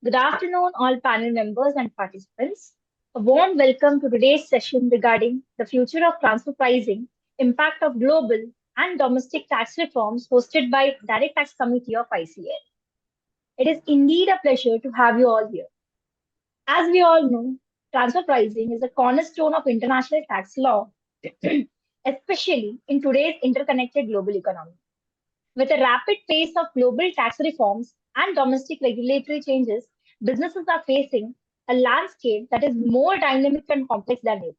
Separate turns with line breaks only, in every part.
Good afternoon, all panel members and participants. A warm welcome to today's session regarding the future of transfer pricing, impact of global and domestic tax reforms hosted by Direct Tax Committee of ICAI. It is indeed a pleasure to have you all here. As we all know, transfer pricing is a cornerstone of international tax law, especially in today's interconnected global economy. With a rapid pace of global tax reforms and domestic regulatory changes, businesses are facing a landscape that is more dynamic and complex than ever.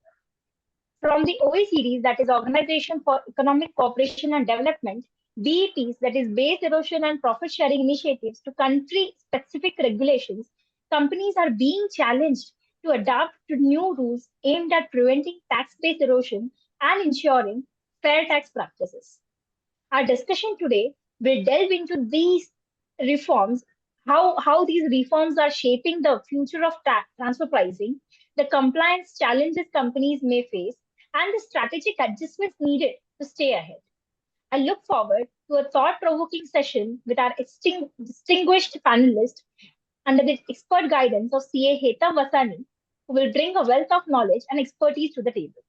From the OECDs, that is Organization for Economic Cooperation and Development, BEPs, that is Base Erosion and Profit Sharing Initiatives, to country-specific regulations, companies are being challenged to adapt to new rules aimed at preventing tax-based erosion and ensuring fair tax practices. Our discussion today will delve into these reforms, how these reforms are shaping the future of transfer pricing, the compliance challenges companies may face, and the strategic adjustments needed to stay ahead. I look forward to a thought-provoking session with our distinguished panelists under the expert guidance of CA Heta Vasani, who will bring a wealth of knowledge and expertise to the table.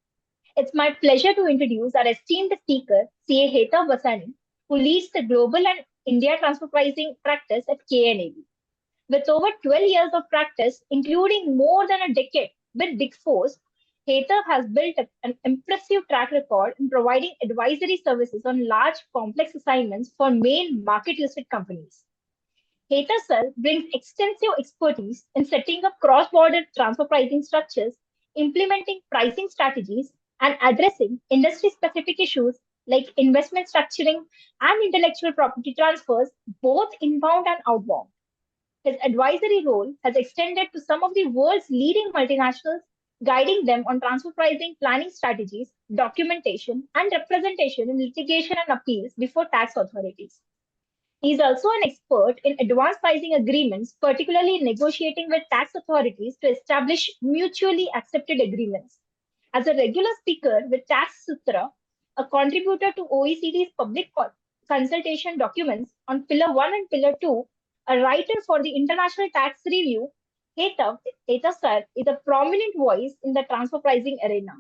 It's my pleasure to introduce our esteemed speaker, CA Heta Vasani, who leads the global and India transfer pricing practice at KNAB. With over 12 years of practice, including more than a decade with Big Fours, Heta has built an impressive track record in providing advisory services on large, complex assignments for main market-listed companies. Heta Sir brings extensive expertise in setting up cross-border transfer pricing structures, implementing pricing strategies, and addressing industry-specific issues like investment structuring and intellectual property transfers, both inbound and outbound. His advisory role has extended to some of the world's leading multinationals, guiding them on transfer pricing planning strategies, documentation, and representation in litigation and appeals before tax authorities. He is also an expert in advanced pricing agreements, particularly in negotiating with tax authorities to establish mutually accepted agreements. As a regular speaker with Tax Sutra, a contributor to OECD's public consultation documents on Pillar 1 and Pillar 2, a writer for the International Tax Review, Heta Sir is a prominent voice in the transfer pricing arena.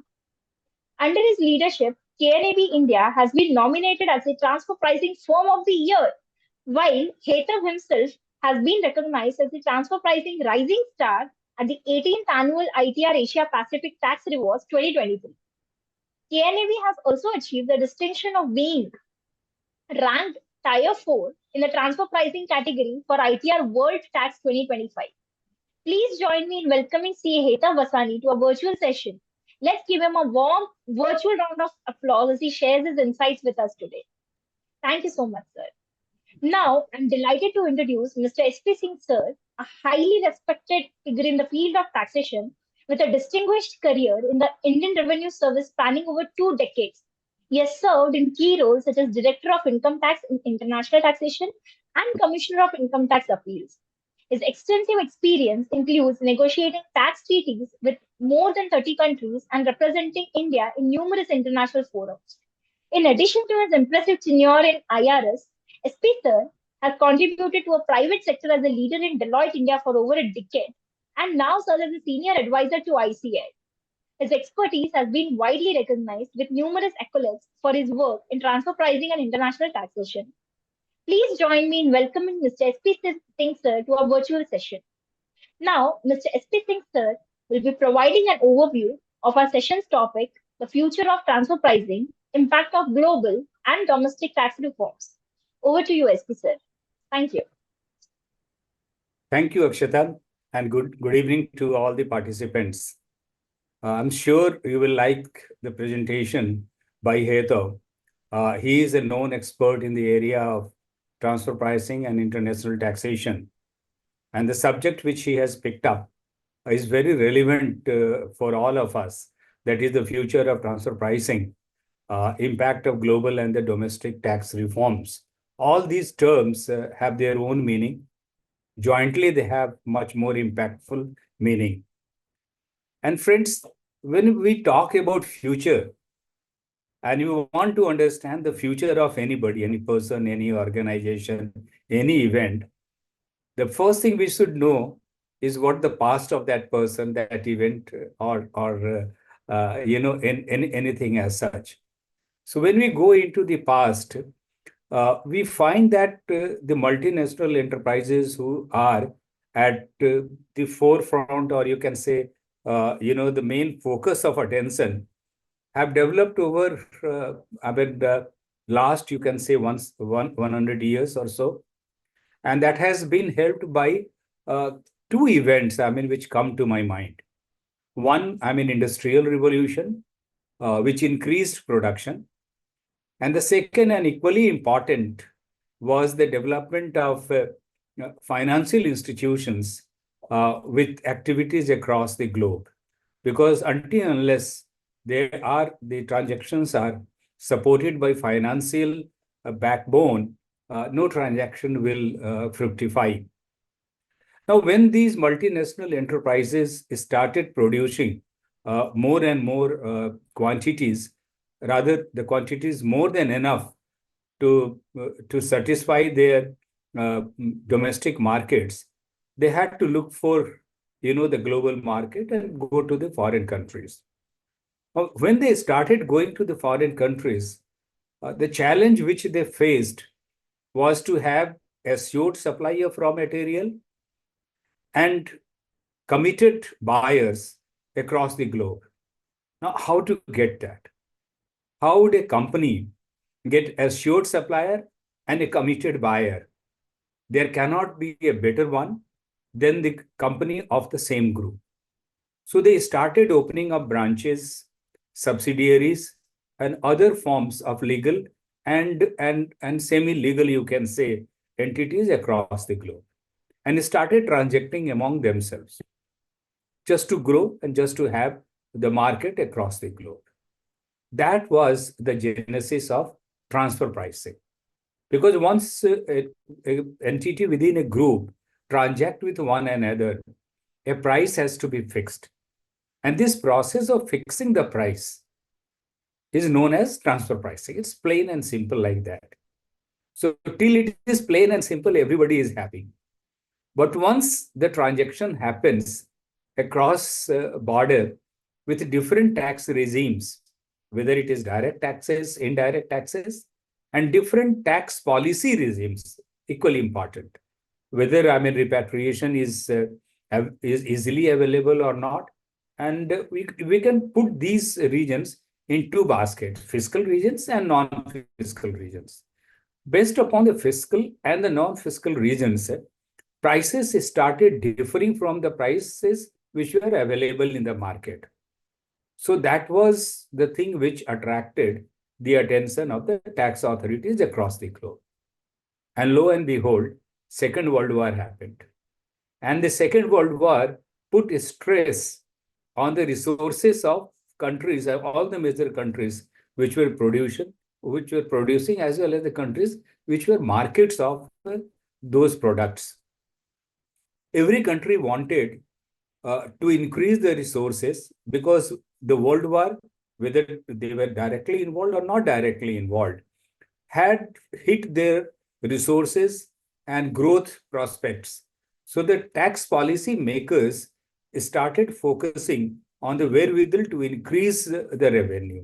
Under his leadership, KNAB India has been nominated as the Transfer Pricing Firm of the Year, while Heta himself has been recognized as the Transfer Pricing Rising Star at the 18th Annual ITR Asia Pacific Tax Rewards 2023. KNAB has also achieved the distinction of being ranked Tier 4 in the transfer pricing category for ITR World Tax 2025. Please join me in welcoming CA Heta Vasani to a virtual session. Let's give him a warm virtual round of applause as he shares his insights with us today. Thank you so much, sir. Now, I'm delighted to introduce Mr. S.P. Singh, sir, a highly respected figure in the field of taxation with a distinguished career in the Indian Revenue Service spanning over 2 decades. He has served in key roles such as Director of Income Tax in International Taxation and Commissioner of Income Tax Appeals. His extensive experience includes negotiating tax treaties with more than 30 countries and representing India in numerous international forums. In addition to his impressive tenure in IRS, SP Sir has contributed to a private sector as a leader in Deloitte India for over a decade and now serves as a senior advisor to ICAI. His expertise has been widely recognized with numerous accolades for his work in transfer pricing and international taxation. Please join me in welcoming Mr. S.P. Singh Sir to our virtual session. Now, Mr. S.P. Singh Sir will be providing an overview of our session's topic, the future of transfer pricing, impact of global and domestic tax reforms. Over to you, SP Sir. Thank you.
Thank you, Akshata, and good evening to all the participants. I'm sure you will like the presentation by Heta. He is a known expert in the area of transfer pricing and international taxation. And the subject which he has picked up is very relevant for all of us. That is the future of transfer pricing, impact of global and the domestic tax reforms. All these terms have their own meaning. Jointly, they have much more impactful meaning. And friends, when we talk about future, and you want to understand the future of anybody, any person, any organization, any event, the first thing we should know is what the past of that person, that event, in anything as such. So when we go into the past, we find that the multinational enterprises who are at the forefront, or you can say, the main focus of attention, have developed over, last, you can say, 100 years or so. And that has been helped by uh, two events, which come to my mind. One, industrial revolution, which increased production. And the second, and equally important, was the development of financial institutions with activities across the globe. Because until unless the transactions are supported by financial backbone, no transaction will fructify. Now, when these multinational enterprises started producing more and more quantities, rather the quantities more than enough to satisfy their domestic markets, they had to look for the global market and go to the foreign countries. When they started going to the foreign countries, the challenge which they faced was to have assured supply of raw material and committed buyers across the globe. Now, how to get that? How would a company get assured supplier and a committed buyer? There cannot be a better one than the company of the same group. So they started opening up branches, subsidiaries, and other forms of legal and semi-legal, you can say, entities across the globe, and started transacting among themselves just to grow and just to have the market across the globe. That was the genesis of transfer pricing. Because once an entity within a group transact with one another, a price has to be fixed. And this process of fixing the price is known as transfer pricing. It's plain and simple like that. So till it is plain and simple, everybody is happy. But once the transaction happens across border with different tax regimes, whether it is direct taxes, indirect taxes, and different tax policy regimes, equally important. Whether repatriation is easily available or not, and we can put these regions in two baskets: fiscal regions and non-fiscal regions. Based upon the fiscal and the non-fiscal regions, prices started differing from the prices which were available in the market. So that was the thing which attracted the attention of the tax authorities across the globe. And lo and behold, Second World War happened. And the Second World War put stress on the resources of countries, all the major countries which were producing, as well as the countries which were markets of those products. Every country wanted to increase the resources, because the World War, whether they were directly involved or not directly involved, had hit their resources and growth prospects. So the tax policy makers started focusing on the wherewithal to increase the revenue.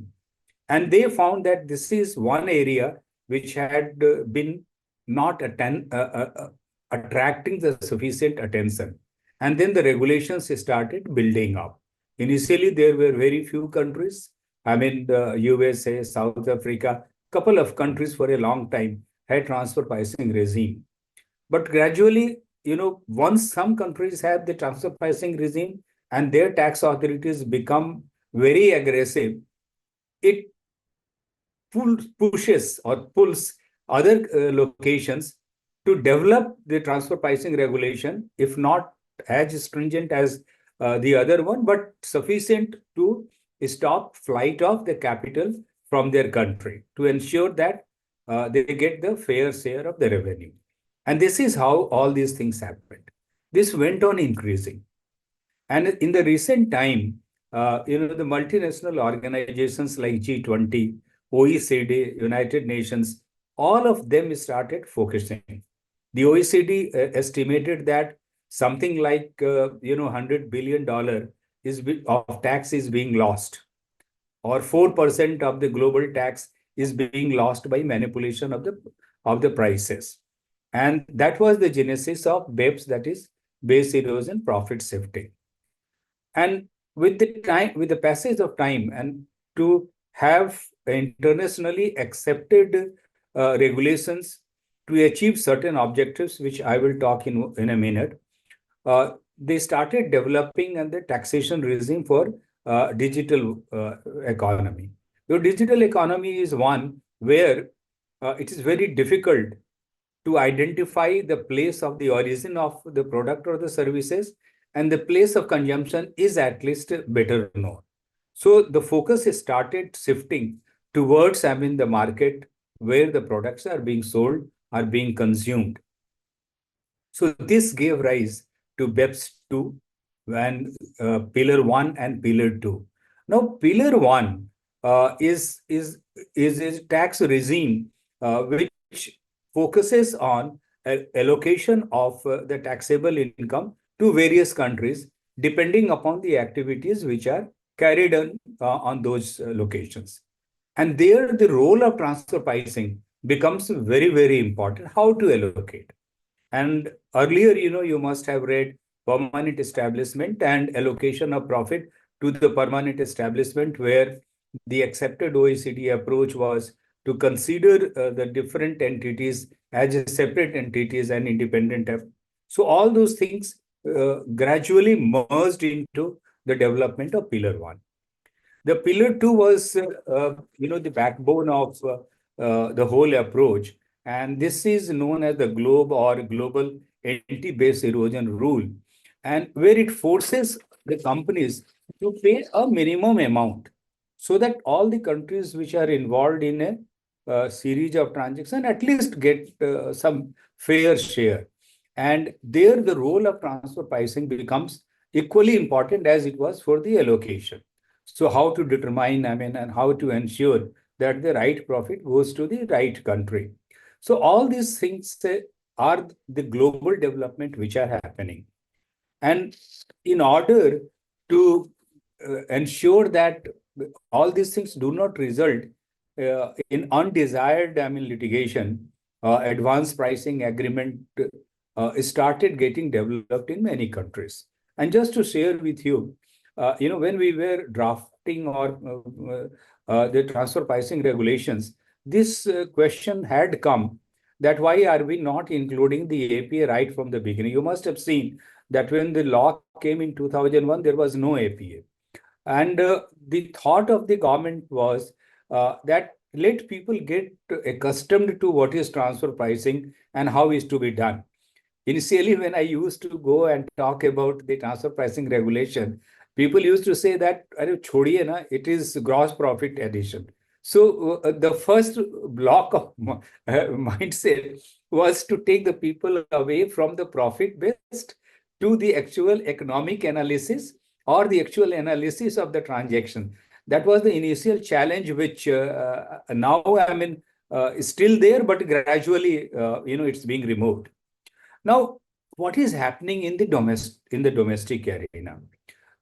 And they found that this is one area which had been not attracting the sufficient attention. And then the regulations started building up. Initially, there were very few countries. The USA, South Africa, couple of countries for a long time had transfer pricing regime. But gradually, once some countries have the transfer pricing regime and their tax authorities become very aggressive, it pushes or pulls other locations to develop the transfer pricing regulation, if not as stringent as the other one, but sufficient to stop flight of the capital from their country, to ensure that they get the fair share of the revenue. And this is how all these things happened. This went on increasing. And in the recent time, the multinational organizations like G20, OECD, United Nations, all of them started focusing. The OECD estimated that something like $100 billion of tax is being lost, or 4% of the global tax is being lost by manipulation of the prices. And that was the genesis of BEPS, that is base erosion profit shifting. And with the passage of time, and to have internationally accepted regulations to achieve certain objectives, which I will talk in a minute, they started developing and the taxation regime for digital economy. The digital economy is one where it is very difficult to identify the place of the origin of the product or the services, and the place of consumption is at least better known. So the focus is started shifting towards, the market where the products are being sold, are being consumed. So this gave rise to BEPS 2 and Pillar 1 and Pillar 2. Now, Pillar 1 is a tax regime which focuses on allocation of the taxable income to various countries, depending upon the activities which are carried on those locations. And there, the role of transfer pricing becomes very, very important. How to allocate? And earlier, you must have read permanent establishment and allocation of profit to the permanent establishment, where the accepted OECD approach was to consider the different entities as separate entities and independent. So all those things gradually merged into the development of Pillar 1. The Pillar 2 was, the backbone of the whole approach. And this is known as the GloBE, or Global Entity-Based Erosion Rule, and where it forces the companies to pay a minimum amount so that all the countries which are involved in a series of transactions at least get some fair share. And there, the role of transfer pricing becomes equally important as it was for the allocation. So how to determine, and how to ensure that the right profit goes to the right country. So all these things are the global development which are happening. And in order to ensure that all these things do not result in undesired, litigation, advanced pricing agreement started getting developed in many countries. And just to share with you, when we were drafting or the transfer pricing regulations, this question had come, that why are we not including the APA right from the beginning? You must have seen that when the law came in 2001, there was no APA. And the thought of the government was that let people get accustomed to what is transfer pricing and how is to be done. Initially, when I used to go and talk about the transfer pricing regulation, people used to say that, "Chhodiye na, it is gross profit addition." So the first block of mindset was to take the people away from the profit-based to the actual economic analysis or the actual analysis of the transaction. That was the initial challenge, which now, is still there, but gradually, it's being removed. Now, what is happening in the domestic arena?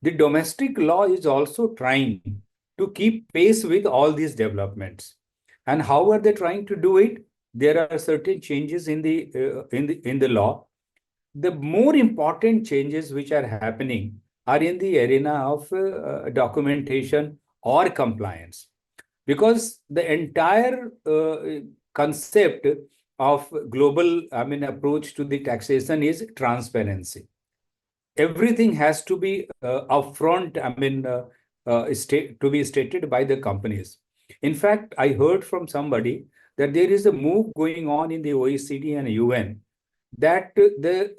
The domestic law is also trying to keep pace with all these developments. And how are they trying to do it? There are certain changes in the law. The more important changes which are happening are in the arena of documentation or compliance, because the entire concept of global, approach to the taxation is transparency. Everything has to be upfront, to be stated by the companies. In fact, I heard from somebody that there is a move going on in the OECD and UN that the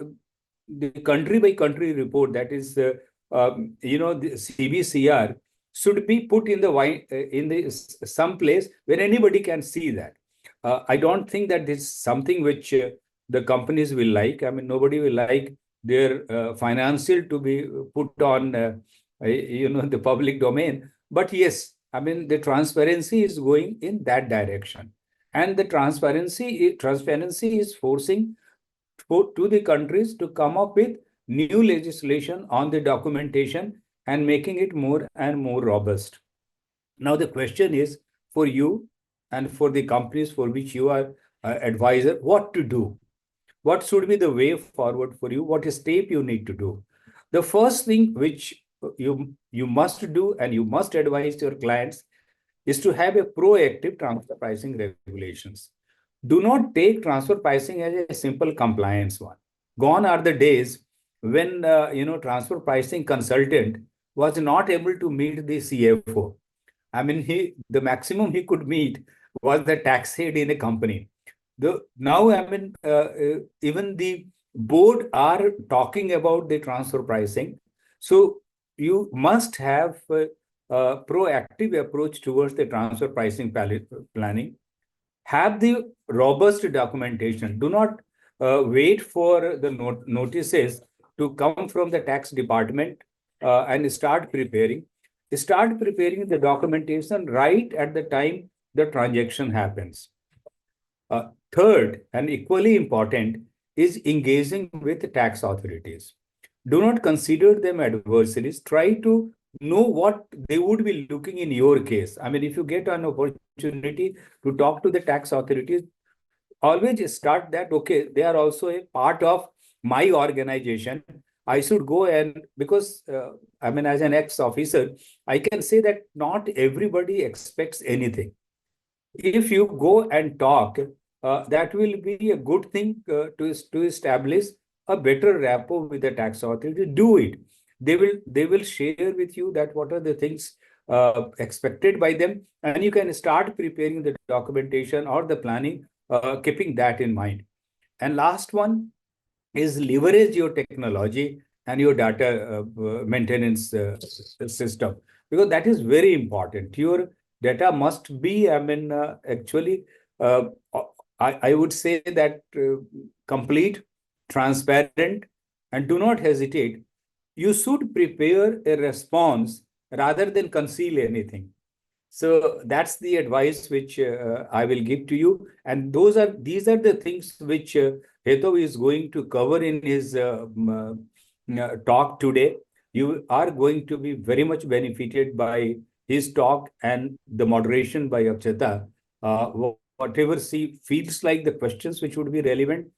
country by country report, that is, the CBCR, should be put in the some place where anybody can see that. I don't think that this is something which the companies will like. Nobody will like their financial to be put on, the public domain. But yes, the transparency is going in that direction, and the transparency is forcing to the countries to come up with new legislation on the documentation and making it more and more robust. Now, the question is for you and for the companies for which you are advisor, what to do? What should be the way forward for you? What step you need to do? The first thing which you must do and you must advise your clients is to have a proactive transfer pricing regulations. Do not take transfer pricing as a simple compliance one. Gone are the days when transfer pricing consultant was not able to meet the CFO. I mean, the maximum he could meet was the tax head in a company. Now, I mean, even the board are talking about the transfer pricing. So you must have a proactive approach towards the transfer pricing planning. Have the robust documentation. Do not wait for the notices to come from the tax department and start preparing. Start preparing the documentation right at the time the transaction happens. Third, and equally important, is engaging with tax authorities. Do not consider them adversaries. Try to know what they would be looking in your case. I mean, if you get an opportunity to talk to the tax authorities, always start that, okay, they are also a part of my organization. I should go and, because I mean, as an ex-officer, I can say that not everybody expects anything. If you go and talk, that will be a good thing to establish a better rapport with the tax authority. Do it. They will share with you that what are the things expected by them, and you can start preparing the documentation or the planning, keeping that in mind. And last one is leverage your technology and your data maintenance system, because that is very important. Your data must be, I mean, actually, uh, I would say that complete, transparent, and do not hesitate. You should prepare a response rather than conceal anything. So that's the advice which I will give to you. And these are the things which Heto is going to cover in his talk today. You are going to be very much benefited by his talk and the moderation by Akshata. Whatever she feels like the questions which would be relevant,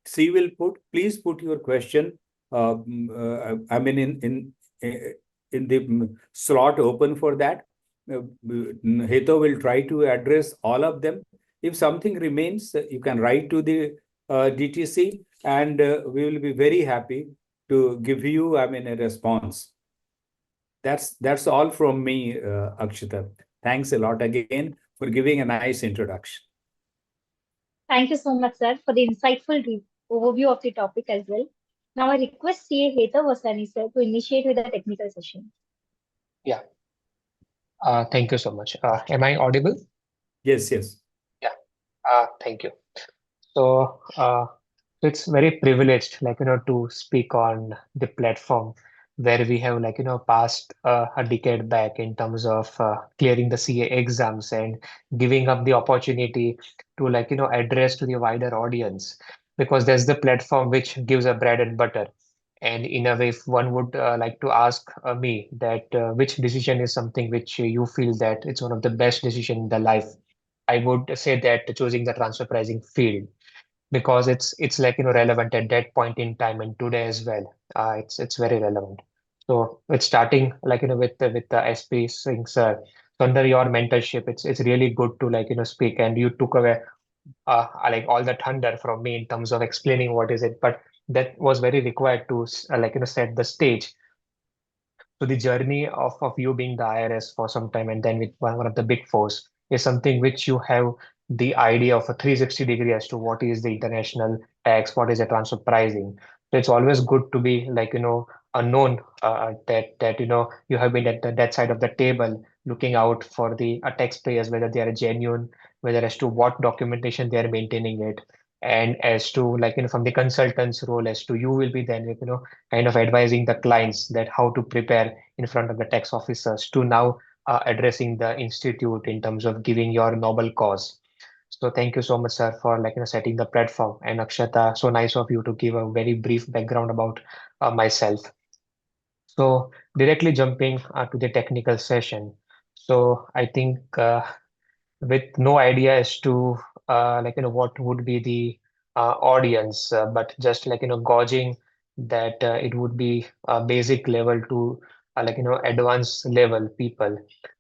she will please put your question. I mean, in the slot open for that. Heto will try to address all of them. If something remains, you can write to the DTC, and we will be very happy to give you, I mean, a response. That's all from me, Akshita. Thanks a lot again for giving a nice introduction.
Thank you so much, sir, for the insightful overview of the topic as well. Now, I request CA Heta Vasani, sir, to initiate with the technical session.
Yeah. Thank you so much. Am I audible?
Yes, yes.
Yeah. Thank you. So it's very privileged, to speak on the platform where we have, passed a decade back in terms of clearing the CA exams and giving up the opportunity to, address to the wider audience, because there's the platform which gives a bread and butter. And in a way, if one would like to ask me that which decision is something which you feel that it's one of the best decision in the life, I would say that choosing the transfer pricing field, because it's relevant at that point in time and today as well. It's very relevant. So it's starting with the SP Singh sir. So under your mentorship, it's really good to speak, and you took away all the thunder from me in terms of explaining what is it, but that was very required to set the stage. So the journey of you being the IRS for some time and then with one of the big fours is something which you have the idea of a 360 degree as to what is the international tax, what is the transfer pricing. So it's always good to be unknown that you have been at that side of the table looking out for the taxpayers, whether they are genuine, whether as to what documentation they are maintaining it, and as to from the consultant's role as to you will be then kind of advising the clients that how to prepare in front of the tax officers, to now addressing the institute in terms of giving your noble cause. So thank you so much, sir, for setting the platform. And Akshata, so nice of you to give a very brief background about myself. So directly jumping to the technical session. So I think with no idea as to what would be the audience, but just gauging that it would be basic level to advanced level people.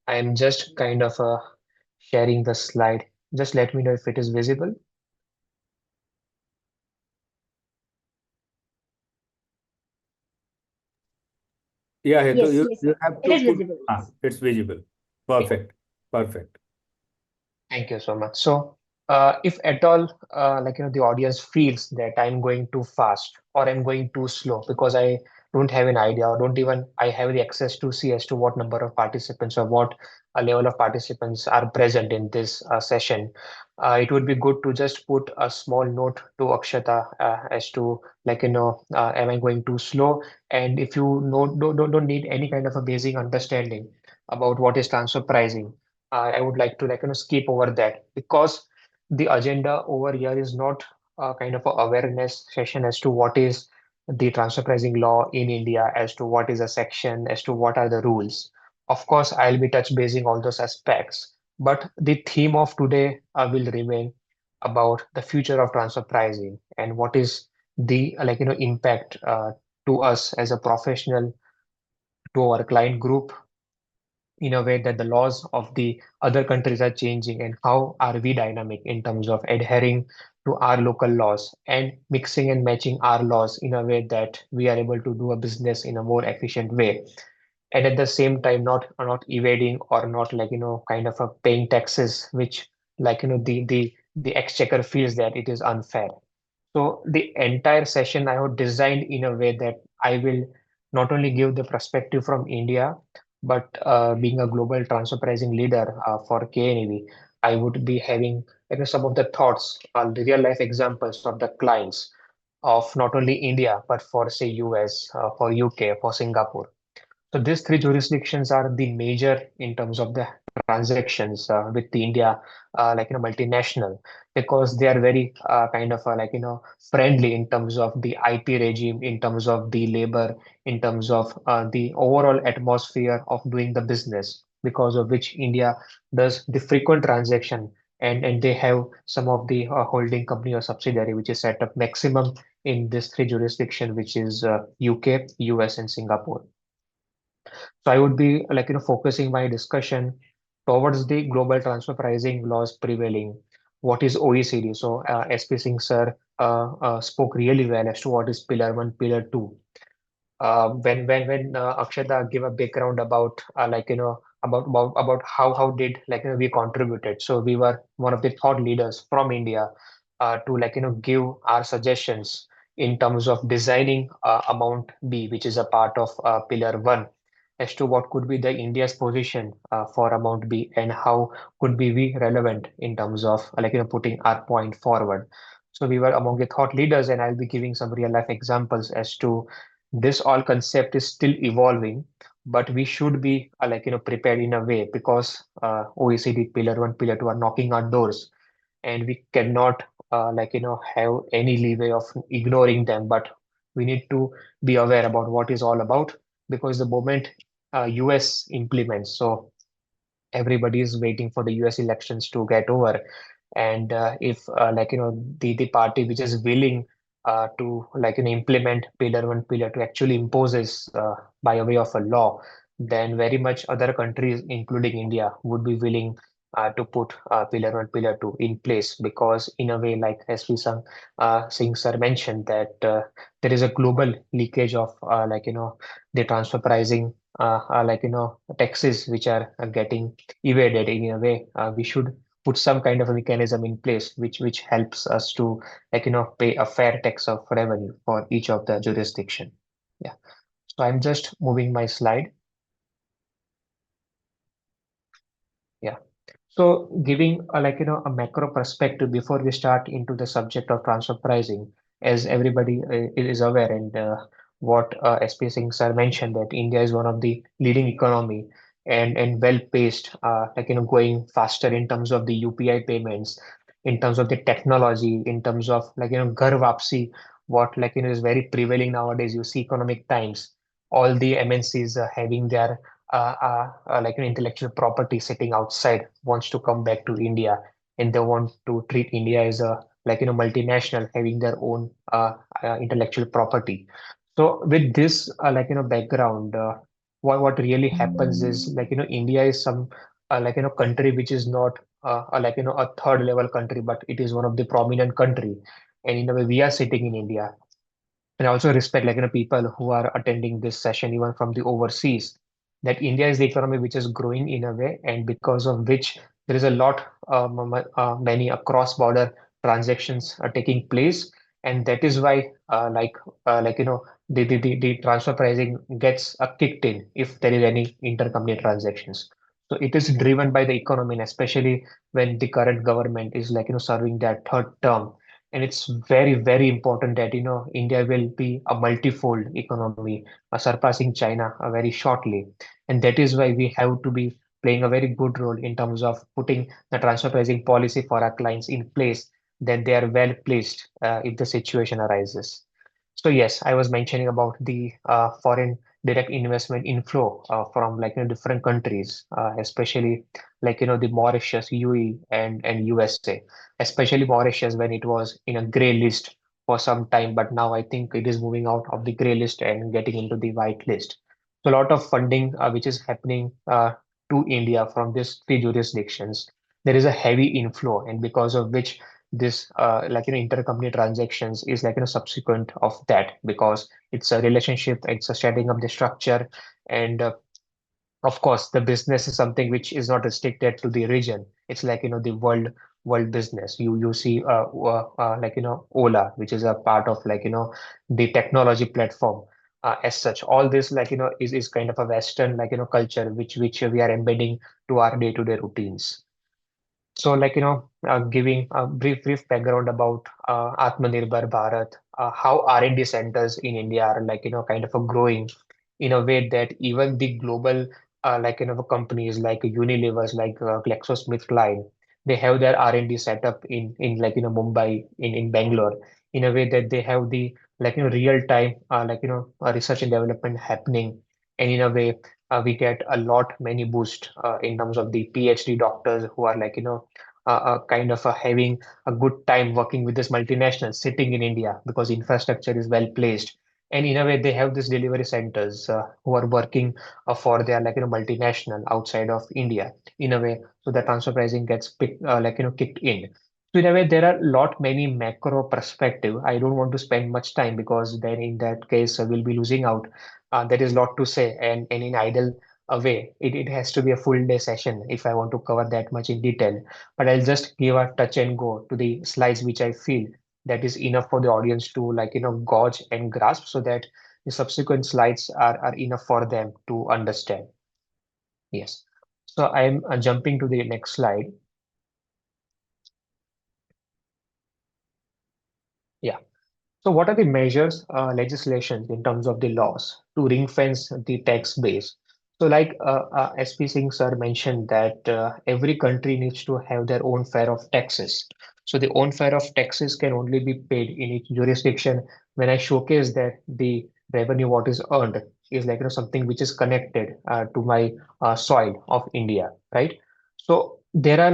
I am just kind of sharing the slide. Just let me know if it is visible.
Yeah, Hetu,
Yes, yes,
you
sir.
have
It
to
is
put,
visible.
it's visible.
Yeah.
Perfect. Perfect.
Thank you so much. So, if at all, the audience feels that I'm going too fast or I'm going too slow because I don't have an idea or don't even I have the access to see as to what number of participants or what level of participants are present in this session, it would be good to just put a small note to Akshata as to am I going too slow? And if you know, don't need any kind of a basic understanding about what is transfer pricing, I would like to skip over that because the agenda over here is not kind of a awareness session as to what is the transfer pricing law in India, as to what is a section, as to what are the rules. Of course, I'll be touch basing all those aspects, but the theme of today will remain about the future of transfer pricing and what is the impact to us as a professional, to our client group, in a way that the laws of the other countries are changing and how are we dynamic in terms of adhering to our local laws and mixing and matching our laws in a way that we are able to do a business in a more efficient way, and at the same time not evading or not kind of a paying taxes which the exchequer feels that it is unfair. So the entire session I have designed in a way that I will not only give the perspective from India, but being a global transfer pricing leader for KNEV, I would be having some of the thoughts on the real life examples of the clients of not only India, but for say US, for UK, for Singapore. So these three jurisdictions are the major in terms of the transactions with the India, multinational, because they are very kind of friendly in terms of the IP regime, in terms of the labor, in terms of the overall atmosphere of doing the business, because of which India does the frequent transaction, and they have some of the holding company or subsidiary which is set up maximum in these three jurisdiction, which is UK, US, and Singapore. So I would be focusing my discussion towards the global transfer pricing laws prevailing. What is OECD? So SP Singh sir spoke really well as to what is Pillar 1, Pillar 2. When Akshata gave a background about about how did we contributed. So we were one of the thought leaders from India to give our suggestions in terms of designing Amount B, which is a part of Pillar 1, as to what could be the India's position for Amount B and how could be we relevant in terms of putting our point forward. So we were among the thought leaders, and I'll be giving some real life examples as to this all concept is still evolving, but we should be prepared in a way because OECD Pillar 1, Pillar 2 are knocking our doors, and we cannot have any leeway of ignoring them. But we need to be aware about what is all about because the moment US implements, so everybody is waiting for the US elections to get over. And if the party which is willing to implement Pillar 1, Pillar 2 actually imposes by way of a law, then very much other countries, including India, would be willing to put Pillar 1, Pillar 2 in place because in a way, like S.V. Singh sir mentioned, that there is a global leakage of the transfer pricing taxes which are getting evaded in a way. We should put some kind of a mechanism in place which helps us to pay a fair tax of revenue for each of the jurisdiction. Yeah. So I'm just moving my slide. Yeah. So giving a macro perspective before we start into the subject of transfer pricing, as everybody is aware, and what SP Singh sir mentioned, that India is one of the leading economy and well paced, going faster in terms of the UPI payments. in terms of the technology, in terms of Ghar Wapsi, what is very prevailing nowadays. You see Economic Times, all the MNCs are having their intellectual property sitting outside, wants to come back to India, and they want to treat India as a multinational having their own intellectual property. So with this background, what really happens is India is some country which is not a third level country, but it is one of the prominent country. And in a way, we are sitting in India. And I also respect people who are attending this session even from the overseas, that India is the economy which is growing in a way, and because of which there is a lot many cross-border transactions are taking place, and that is why the transfer pricing gets kicked in if there is any intercompany transactions. So it is driven by the economy, and especially when the current government is serving their third term. And it's very, very important that India will be a multifold economy, surpassing China very shortly. And that is why we have to be playing a very good role in terms of putting the transfer pricing policy for our clients in place, that they are well placed if the situation arises. So yes, I was mentioning about the foreign direct investment inflow from different countries, especially the Mauritius, UAE, and USA, especially Mauritius when it was in a gray list for some time, but now I think it is moving out of the gray list and getting into the white list. So a lot of funding which is happening to India from these three jurisdictions. There is a heavy inflow, and because of which this intercompany transactions is subsequent of that, because it's a relationship, it's a setting up the structure, and of course, the business is something which is not restricted to the region. It's the world business. You see Ola, which is a part of the technology platform. As such, all this is kind of a Western culture which we are embedding to our day-to-day routines. So, giving a brief background about Atmanirbhar Bharat, how R&D centers in India are kind of a growing in a way that even the global companies like Unilever's, like GlaxoSmithKline, they have their R&D set up in Mumbai, in Bangalore, in a way that they have the real time research and development happening, and in a way we get a lot many boost in terms of the PhD doctors who are kind of having a good time working with this multinational sitting in India, because infrastructure is well placed. And in a way, they have these delivery centers who are working for their multinational outside of India. In a way, so the transfer pricing gets kicked in. So in a way, there are a lot many macro perspective. I don't want to spend much time, because then in that case we'll be losing out. There is a lot to say, and in idle way, it has to be a full day session if I want to cover that much in detail. But I'll just give a touch and go to the slides which I feel that is enough for the audience to gauge and grasp, so that the subsequent slides are enough for them to understand. Yes. So I'm jumping to the next slide. Yeah. So what are the measures, legislations in terms of the laws to ring fence the tax base? So SP Singh sir mentioned that every country needs to have their own fare of taxes. So the own fare of taxes can only be paid in each jurisdiction when I showcase that the revenue what is earned is something which is connected to my soil of India, right? So there are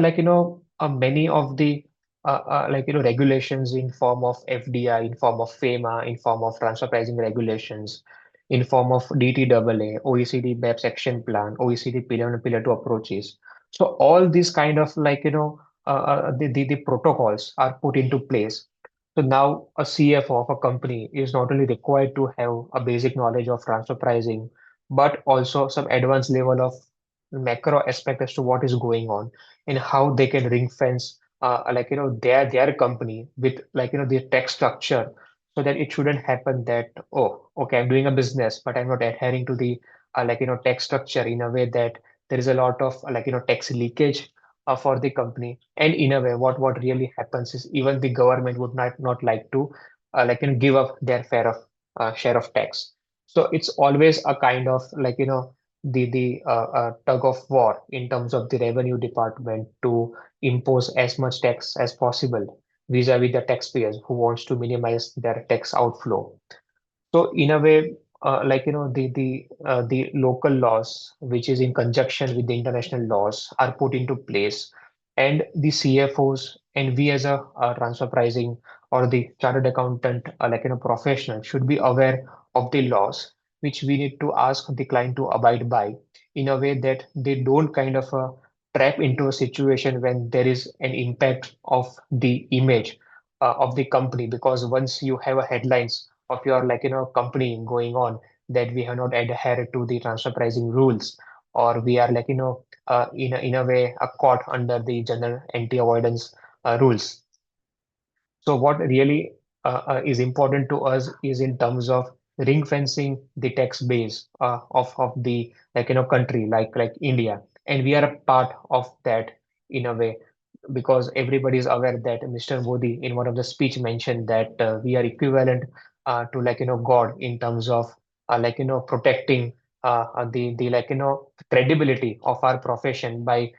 many of the regulations in form of FDI, in form of FEMA, in form of transfer pricing regulations, in form of DTAA, OECD BEPS action plan, OECD pillar 1 and pillar 2 approaches. So all these kind of the protocols are put into place. So now a CFO of a company is not only required to have a basic knowledge of transfer pricing, but also some advanced level of macro aspect as to what is going on and how they can ring fence their company with the tax structure, so that it shouldn't happen that, oh, okay, I'm doing a business but I'm not adhering to the tax structure, in a way that there is a lot of tax leakage for the company. And in a way, what really happens is even the government would not like to give up their fair of share of tax. So it's always a kind of tug of war in terms of the revenue department to impose as much tax as possible vis-a-vis the taxpayers who wants to minimize their tax outflow. So in a way, the local laws, which is in conjunction with the international laws, are put into place, and the CFOs and we as a transfer pricing or the chartered accountant, professional, should be aware of the laws, which we need to ask the client to abide by, in a way that they don't kind of trap into a situation when there is an impact of the image of the company, because once you have a headlines of your company going on that we have not adhered to the transfer pricing rules, or we are in a way caught under the general anti-avoidance rules. So what really is important to us is in terms of ring fencing the tax base of the country like India, and we are a part of that in a way, because everybody is aware that Mr. Modi in one of the speech mentioned that we are equivalent to God in terms of protecting the credibility of our profession by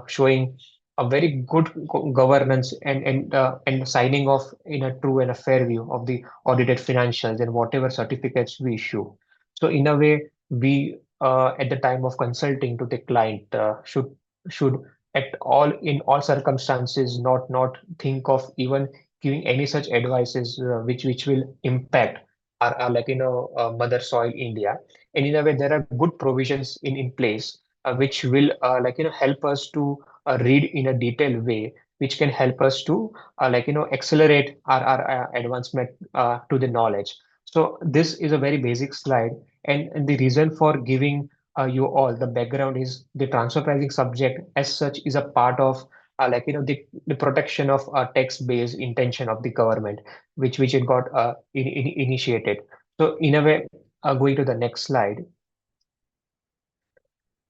showing a very good governance and signing off in a true and a fair view of the audited financials and whatever certificates we issue. So in a way, we at the time of consulting to the client should at all in all circumstances not think of even giving any such advices which will impact our mother soil India. And in a way, there are good provisions in place which will help us to read in a detailed way, which can help us to accelerate our advancement to the knowledge. So this is a very basic slide, and the reason for giving you all the background is the transfer pricing subject as such is a part of the protection of tax-based intention of the government, which it got initiated. So in a way, going to the next slide,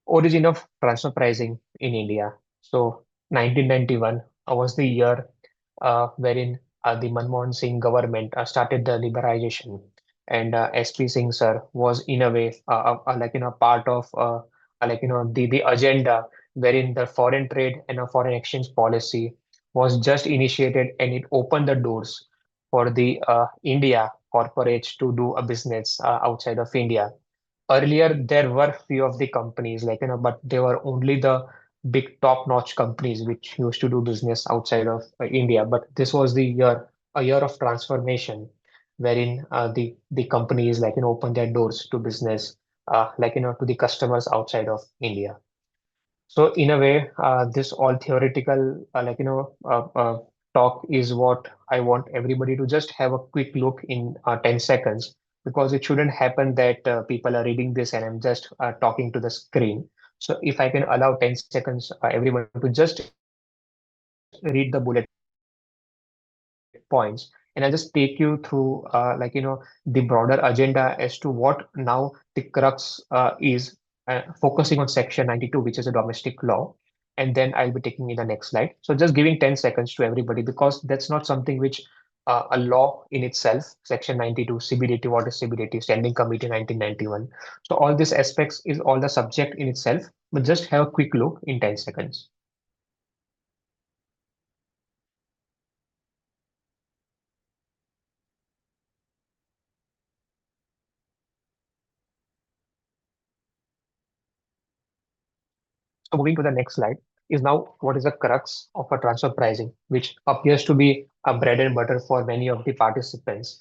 origin of transfer pricing in India. So 1991 was the year wherein the Manmohan Singh government started the liberalization, and SP Singh sir was in a way part of the agenda wherein the foreign trade and a foreign exchange policy was just initiated, and it opened the doors for the India corporates to do a business outside of India. Earlier there were few of the companies but they were only the big top-notch companies which used to do business outside of India. But this was a year of transformation wherein the companies open their doors to business to the customers outside of India. So in a way, this all theoretical, talk is what I want everybody to just have a quick look in 10 seconds, because it shouldn't happen that people are reading this and I'm just talking to the screen. So if I can allow 10 seconds, everyone to just read the bullet points, and I'll just take you through the broader agenda as to what now the crux is, focusing on section 92, which is a domestic law, and then I'll be taking in the next slide. So just giving 10 seconds to everybody, because that's not something which a law in itself. Section 92 CBDT, what is CBDT, Standing Committee 1991. So all these aspects is all the subject in itself, but just have a quick look in 10 seconds. So moving to the next slide is now what is the crux of a transfer pricing, which appears to be a bread and butter for many of the participants,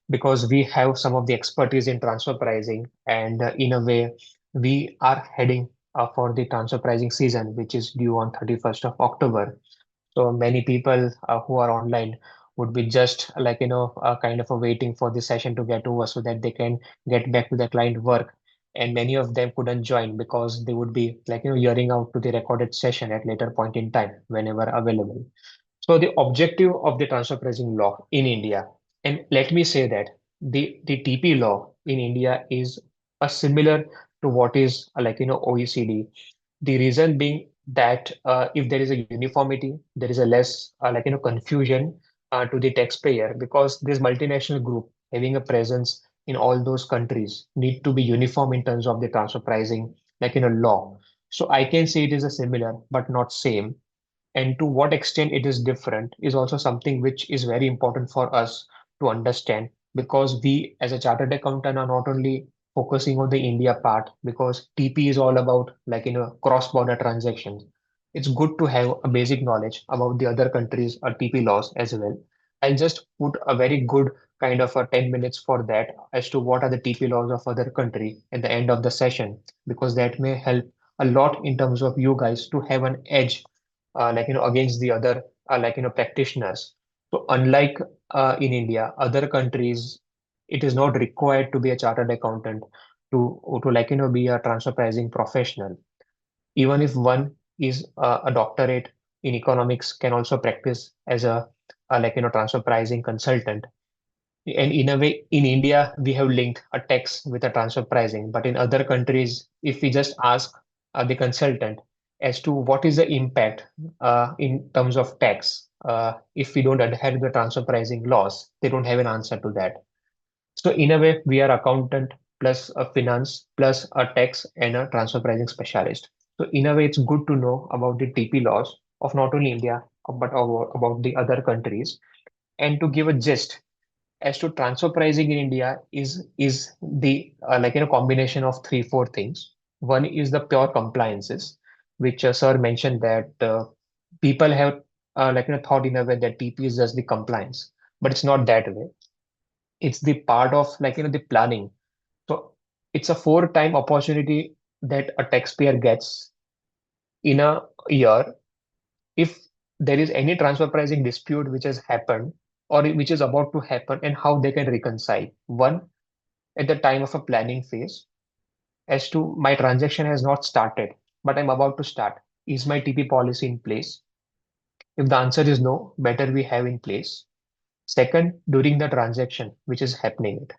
because we have some of the expertise in transfer pricing, and in a way, we are heading for the transfer pricing season, which is due on 31st of October. So many people who are online would be just kind of waiting for the session to get over so that they can get back to their client work. And many of them couldn't join because they would be hearing out to the recorded session at later point in time whenever available. So the objective of the transfer pricing law in India, and let me say that the TP law in India is a similar to what is OECD. The reason being that if there is a uniformity, there is a less confusion to the taxpayer, because this multinational group having a presence in all those countries need to be uniform in terms of the transfer pricing law. So I can say it is a similar but not same. And to what extent it is different is also something which is very important for us to understand, because we as a chartered accountant are not only focusing on the India part, because TP is all about cross-border transactions. It's good to have a basic knowledge about the other countries' TP laws as well. I'll just put a very good kind of a 10 minutes for that as to what are the TP laws of other country at the end of the session, because that may help a lot in terms of you guys to have an edge against the other practitioners. So unlike in India, other countries, it is not required to be a chartered accountant to be a transfer pricing professional. Even if one is a doctorate in economics, can also practice as a transfer pricing consultant. And in a way, in India, we have linked a tax with a transfer pricing. But in other countries, if we just ask the consultant as to what is the impact in terms of tax, if we don't adhere to the transfer pricing laws, they don't have an answer to that. So in a way, we are accountant plus a finance plus a tax and a transfer pricing specialist. So in a way, it's good to know about the TP laws of not only India, but about the other countries. And to give a gist as to transfer pricing in India is the combination of three, four things. One is the pure compliances, which sir mentioned that people have thought in a way that TP is just the compliance, but it's not that way. It's the part of the planning. So it's a four-time opportunity that a taxpayer gets in a year if there is any transfer pricing dispute which has happened or which is about to happen, and how they can reconcile. One, at the time of a planning phase, as to my transaction has not started, but I'm about to start. Is my TP policy in place? If the answer is no, better we have in place. Second, during the transaction which is happening.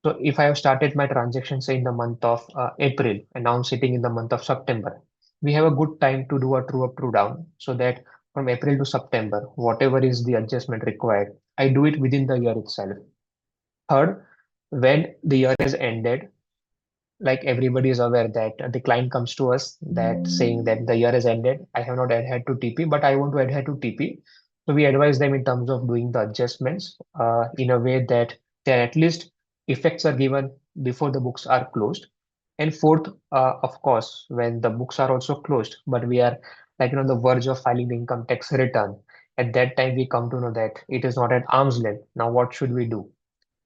So if I have started my transaction, say in the month of April, and now I'm sitting in the month of September, we have a good time to do a true up, true down, so that from April to September, whatever is the adjustment required, I do it within the year itself. Third, when the year has ended, like everybody is aware that the client comes to us that saying that the year has ended, I have not adhered to TP, but I want to adhere to TP. So we advise them in terms of doing the adjustments in a way that there at least effects are given before the books are closed. And fourth, of course, when the books are also closed, but we are on the verge of filing the income tax return, at that time we come to know that it is not at arm's length. Now what should we do?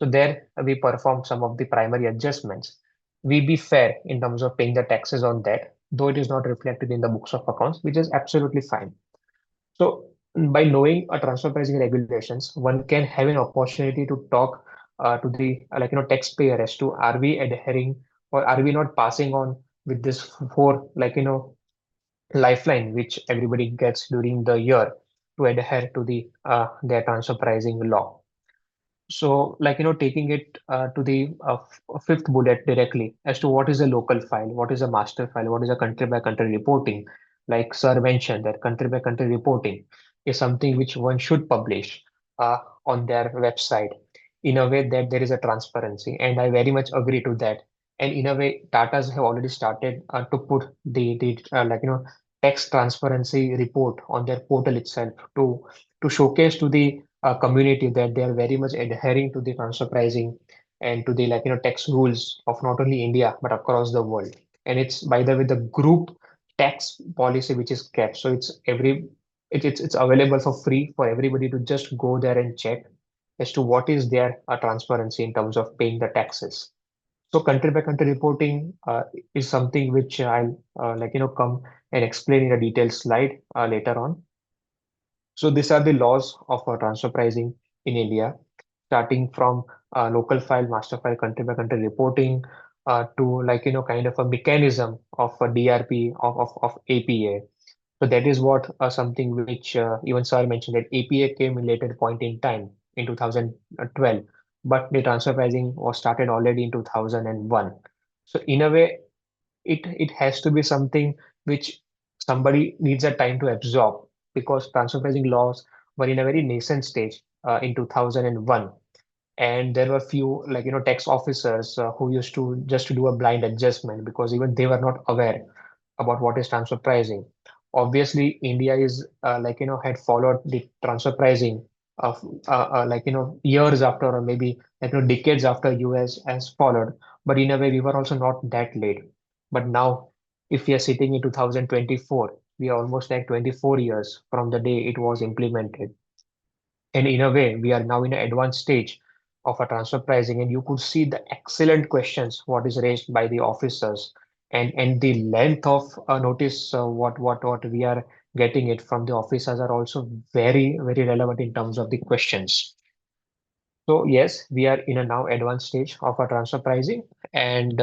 So there we perform some of the primary adjustments. We be fair in terms of paying the taxes on that, though it is not reflected in the books of accounts, which is absolutely fine. So by knowing a transfer pricing regulations, one can have an opportunity to talk to the taxpayer as to are we adhering or are we not passing on with this four lifeline which everybody gets during the year to adhere to the their transfer pricing law. So, taking it to the fifth bullet directly as to what is a local file, what is a master file, what is a country by country reporting. Like Sir mentioned, that country by country reporting is something which one should publish on their website in a way that there is a transparency. And I very much agree to that. And in a way, Tatas have already started to put the tax transparency report on their portal itself to showcase to the community that they are very much adhering to the transfer pricing and to the tax rules of not only India but across the world. And it's by the way the group tax policy which is kept. So it's available for free for everybody to just go there and check as to what is their transparency in terms of paying the taxes. So country by country reporting is something which I'll come and explain in a detailed slide later on. So these are the laws of transfer pricing in India, starting from local file, master file, country by country reporting to kind of a mechanism of a DRP of APA. So that is what something which even Sir mentioned that APA came in later point in time in 2012, but the transfer pricing was started already in 2001. So in a way, it has to be something which somebody needs a time to absorb, because transfer pricing laws were in a very nascent stage in 2001. And there were few tax officers who used to just to do a blind adjustment because even they were not aware about what is transfer pricing. Obviously, India is had followed the transfer pricing of years after, or maybe decades after US has followed. But in a way, we were also not that late. But now, if we are sitting in 2024, we are almost like 24 years from the day it was implemented. And in a way, we are now in an advanced stage of a transfer pricing, and you could see the excellent questions what is raised by the officers, and the length of notice what we are getting it from the officers are also very relevant in terms of the questions. So yes, we are in a now advanced stage of a transfer pricing, and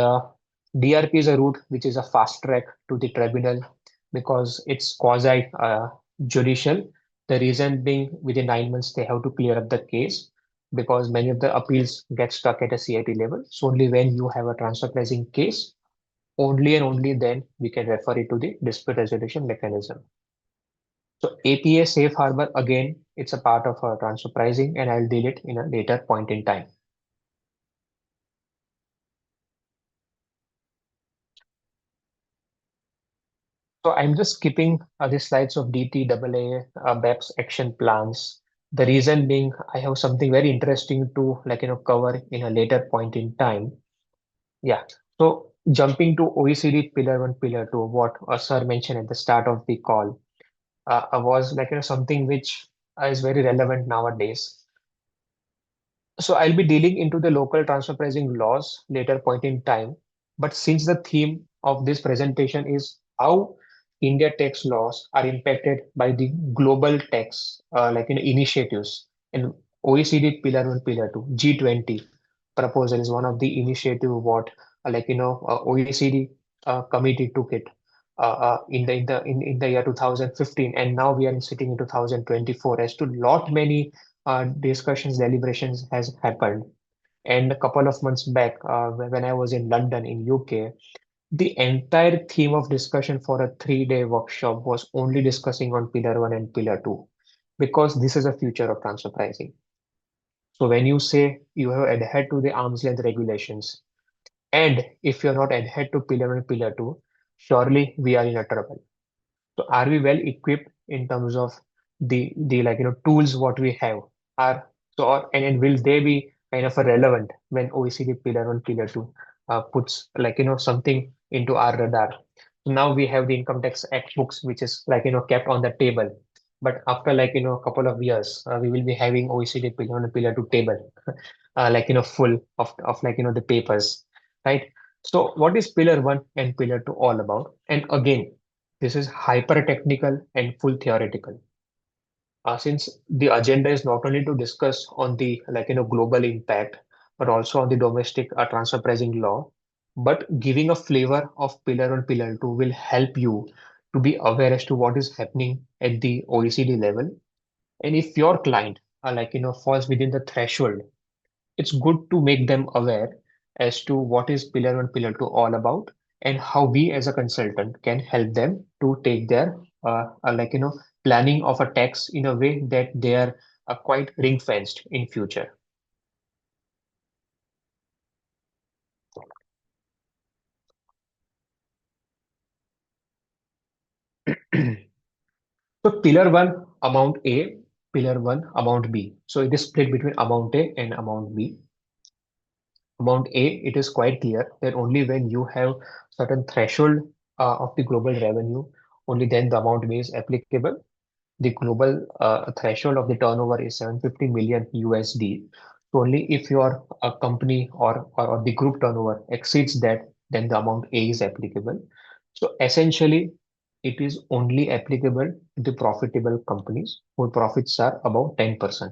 DRP is a route which is a fast track to the tribunal because it's quasi judicial. The reason being, within 9 months they have to clear up the case because many of the appeals get stuck at a CIT level. So only when you have a transfer pricing case, only and only then we can refer it to the dispute resolution mechanism. So APA Safe Harbor, again, it's a part of our transfer pricing, and I'll deal it in a later point in time. So I'm just skipping the slides of DTAA BEPS action plans. The reason being, I have something very interesting to cover in a later point in time. Yeah. So jumping to OECD Pillar 1, Pillar 2, what Sir mentioned at the start of the call was something which is very relevant nowadays. So I'll be dealing into the local transfer pricing laws later point in time. But since the theme of this presentation is how India tax laws are impacted by the global tax initiatives, and OECD Pillar 1, Pillar 2, G20 proposal is one of the initiative what OECD committee took it in the year 2015, and now we are sitting in 2024 as to lot many discussions, deliberations has happened. And a couple of months back, when I was in London in UK, the entire theme of discussion for a 3-day workshop was only discussing on Pillar 1 and Pillar 2, because this is a future of transfer pricing. So when you say you have adhered to the arm's length regulations, and if you're not adhered to Pillar 1 and Pillar 2, surely we are in a trouble. So are we well equipped in terms of the tools what we have are and will they be kind of relevant when OECD Pillar 1, Pillar 2 puts something into our radar. So now we have the Income Tax Act books which is kept on the table. But after a couple of years, we will be having OECD Pillar 1 and Pillar 2 table full of the papers, right? So what is Pillar 1 and Pillar 2 all about? And again, this is hyper technical and full theoretical. Since the agenda is not only to discuss on the global impact, but also on the domestic transfer pricing law, but giving a flavor of Pillar 1, Pillar 2 will help you to be aware as to what is happening at the OECD level. And if your client falls within the threshold, it's good to make them aware as to what is Pillar 1, Pillar 2 all about, and how we as a consultant can help them to take their planning of a tax in a way that they are quite ring fenced in future. So Pillar 1 amount A, Pillar 1 amount B. So it is split between amount A and amount B. Amount A, it is quite clear that only when you have certain threshold of the global revenue, only then the amount B is applicable. The global threshold of the turnover is 750 million USD. So only if your company or the group turnover exceeds that, then the amount A is applicable. So essentially, it is only applicable to the profitable companies whose profits are above 10%.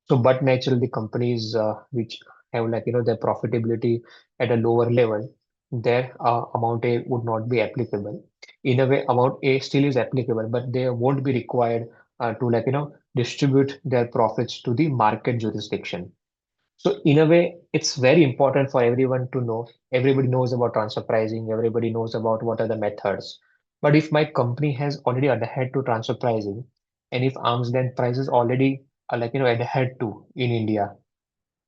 So, but naturally, the companies which have their profitability at a lower level, their amount A would not be applicable. In a way, amount A still is applicable, but they won't be required to distribute their profits to the market jurisdiction. So in a way, it's very important for everyone to know. Everybody knows about transfer pricing. Everybody knows about what are the methods. But if my company has already adhered to transfer pricing, and if arm's length price is already adhered to in India,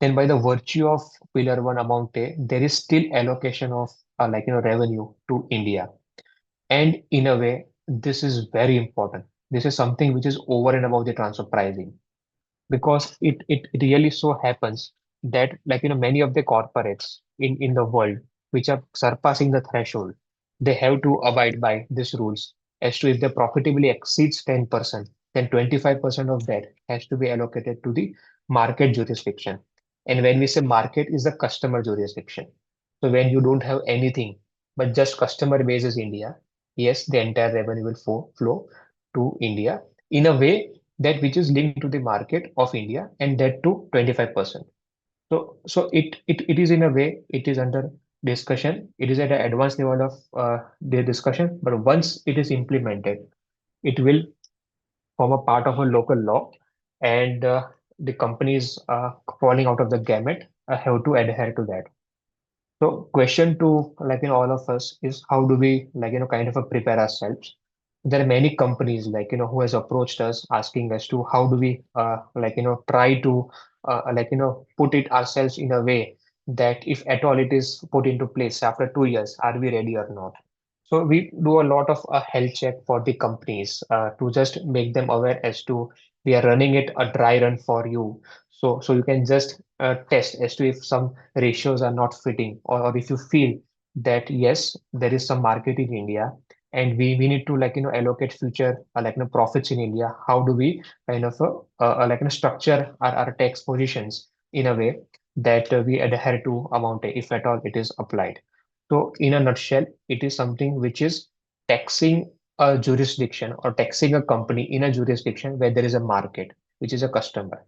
then by the virtue of Pillar 1 Amount A, there is still allocation of revenue to India. And in a way, this is very important. This is something which is over and above the transfer pricing, because it really so happens that many of the corporates in the world which are surpassing the threshold, they have to abide by these rules as to if the profitably exceeds 10%, then 25% of that has to be allocated to the market jurisdiction. And when we say market, is the customer jurisdiction. So when you don't have anything but just customer base is India, yes, the entire revenue will flow to India in a way that which is linked to the market of India, and that to 25%. So it is in a way, it is under discussion. It is at an advanced level of the discussion, but once it is implemented, it will form a part of a local law, and the companies falling out of the gamut have to adhere to that. So question to all of us is, how do we kind of prepare ourselves? There are many companies who has approached us asking us to how do we try to put it ourselves in a way that if at all it is put into place after 2 years, are we ready or not? So we do a lot of health check for the companies to just make them aware as to we are running it a dry run for you. So you can just test as to if some ratios are not fitting, or if you feel that yes, there is some market in India and we need to allocate future profits in India. How do we kind of structure our tax positions in a way that we adhere to amount if at all it is applied? So in a nutshell, it is something which is taxing a jurisdiction or taxing a company in a jurisdiction where there is a market, which is a customer.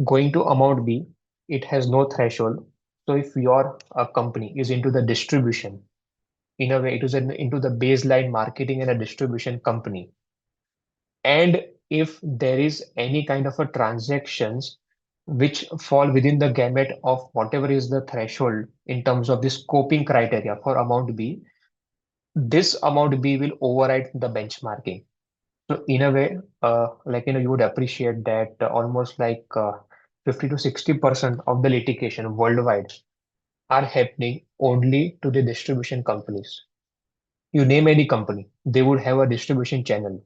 Going to amount B, it has no threshold. So if your company is into the distribution, in a way, it is into the baseline marketing and a distribution company. And if there is any kind of a transactions which fall within the gamut of whatever is the threshold in terms of the scoping criteria for amount B, this amount B will override the benchmarking. So in a way, you would appreciate that almost 50 to 60% of the litigation worldwide are happening only to the distribution companies. You name any company, they would have a distribution channel,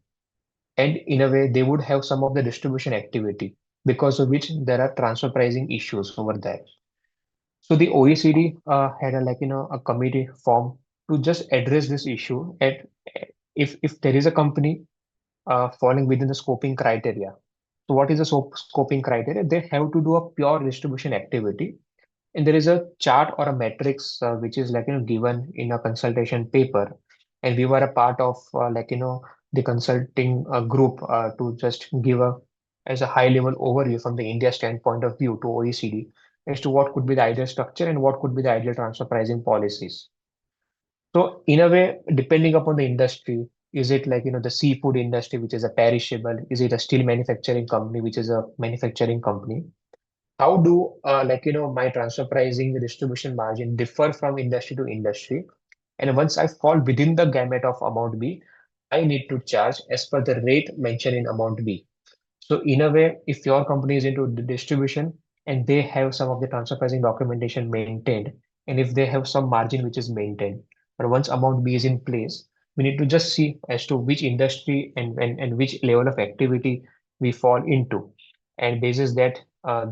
and in a way, they would have some of the distribution activity, because of which there are transfer pricing issues over there. So the OECD had a committee formed to just address this issue. At if there is a company falling within the scoping criteria. So what is the scoping criteria? They have to do a pure distribution activity, and there is a chart or a matrix which is given in a consultation paper, and we were a part of the consulting group to just give a as a high level overview from the India standpoint of view to OECD as to what could be the ideal structure and what could be the ideal transfer pricing policies. So in a way, depending upon the industry, is it the seafood industry, which is a perishable? Is it a steel manufacturing company, which is a manufacturing company? How do my transfer pricing distribution margin differ from industry to industry? And once I fall within the gamut of amount B, I need to charge as per the rate mentioned in amount B. So in a way, if your company is into the distribution and they have some of the transfer pricing documentation maintained, and if they have some margin which is maintained, but once amount B is in place, we need to just see as to which industry and which level of activity we fall into. And basis that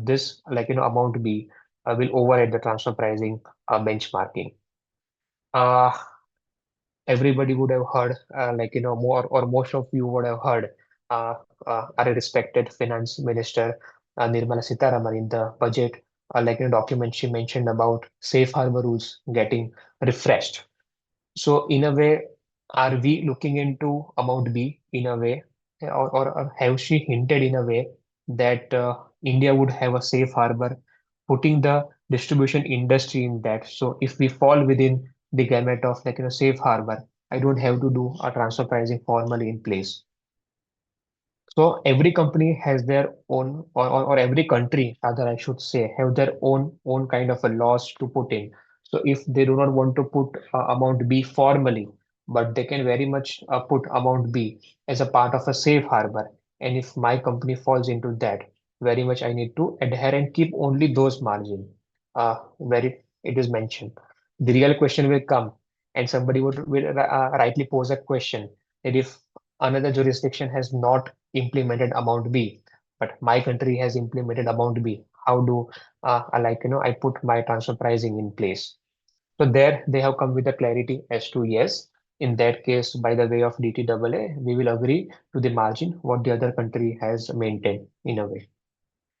this amount B will override the transfer pricing benchmarking. Uh, Everybody would have heard, more or most of you would have heard our respected finance minister, Nirmala Sitharaman, in the budget, document, she mentioned about safe harbor rules getting refreshed. So in a way, are we looking into amount B in a way, or have she hinted in a way that India would have a safe harbor, putting the distribution industry in that? So if we fall within the gamut of safe harbor, I don't have to do a transfer pricing formally in place. So every company has their own, or every country, rather I should say, have their own kind of a laws to put in. So if they do not want to put amount B formally, but they can very much put amount B as a part of a safe harbor. And if my company falls into that, very much I need to adhere and keep only those margin where it is mentioned. The real question will come, and somebody will rightly pose a question that if another jurisdiction has not implemented amount B, but my country has implemented amount B, how do I put my transfer pricing in place? So there they have come with a clarity as to yes, in that case, by the way of DTAA, we will agree to the margin what the other country has maintained in a way.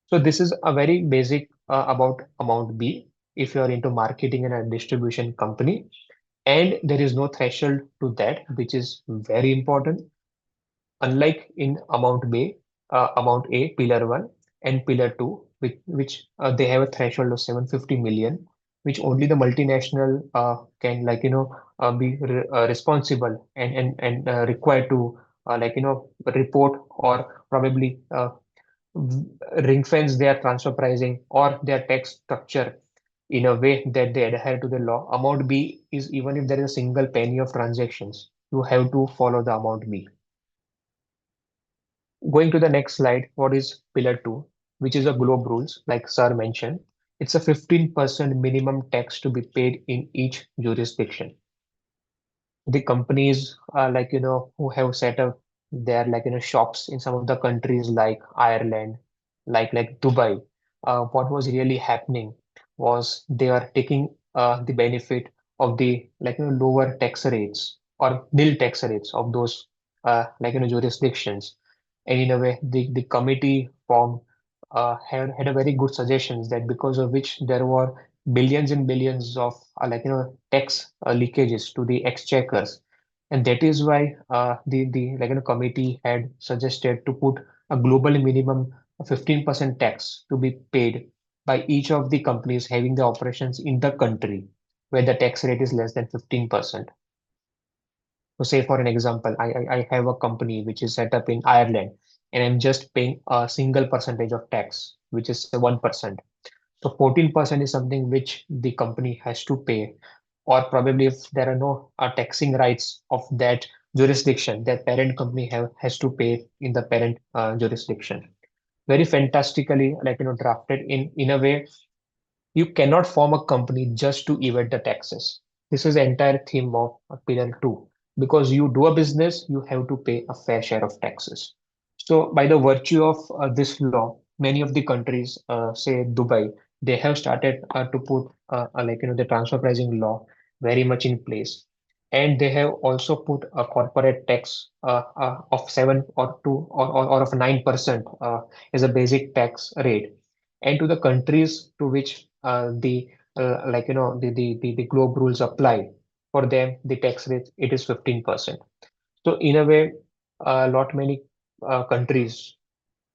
So this is a very basic about amount B if you are into marketing and a distribution company. And there is no threshold to that, which is very important. Unlike in amount A, Pillar 1 and Pillar 2, which they have a threshold of 750 million, which only the multinational can be responsible and required to report or probably ring fence their transfer pricing or their tax structure in a way that they adhere to the law. Amount B is even if there is a single penny of transactions, you have to follow the amount B. Going to the next slide, what is Pillar 2, which is a globe rules, like Sir mentioned. It's a 15% minimum tax to be paid in each jurisdiction. The companies who have set up their shops in some of the countries like Ireland, like Dubai, what was really happening was they are taking the benefit of the lower tax rates or nil tax rates of those jurisdictions. And in a way the committee formed had a very good suggestions that because of which there were billions and billions of tax leakages to the exchequers, and that is why the committee had suggested to put a global minimum of 15% tax to be paid by each of the companies having the operations in the country where the tax rate is less than 15%. So say for an example, I have a company which is set up in Ireland and I'm just paying a single percentage of tax, which is 1%. So 14% is something which the company has to pay, or probably if there are no taxing rights of that jurisdiction, that parent company has to pay in the parent jurisdiction. Very fantastically, drafted in a way you cannot form a company just to evade the taxes. This is the entire theme of Pillar 2. Because you do a business, you have to pay a fair share of taxes. So, by the virtue of this law, many of the countries, say Dubai, they have started to put the transfer pricing law very much in place, and they have also put a corporate tax of 7 or of 9% as a basic tax rate, and to the countries to which the globe rules apply, for them the tax rate it is 15%. So in a way, a lot many countries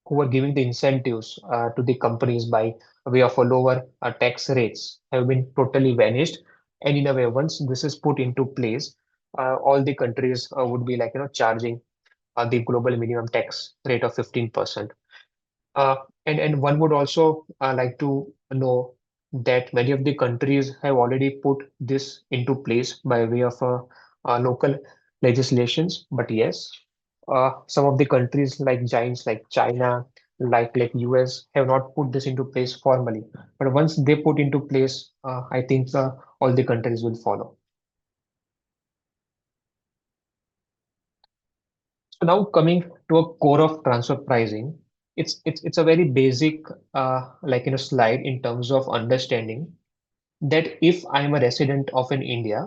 who are giving the incentives to the companies by way of a lower tax rates have been totally vanished. And in a way, once this is put into place, all the countries would be charging the global minimum tax rate of 15%. Uh, and one would also like to know that many of the countries have already put this into place by way of local legislations. But yes, some of the countries like giants like China, like US, have not put this into place formally. But once they put into place, I think all the countries will follow. So now coming to a core of transfer pricing, it's a very basic slide in terms of understanding that if I am a resident of an India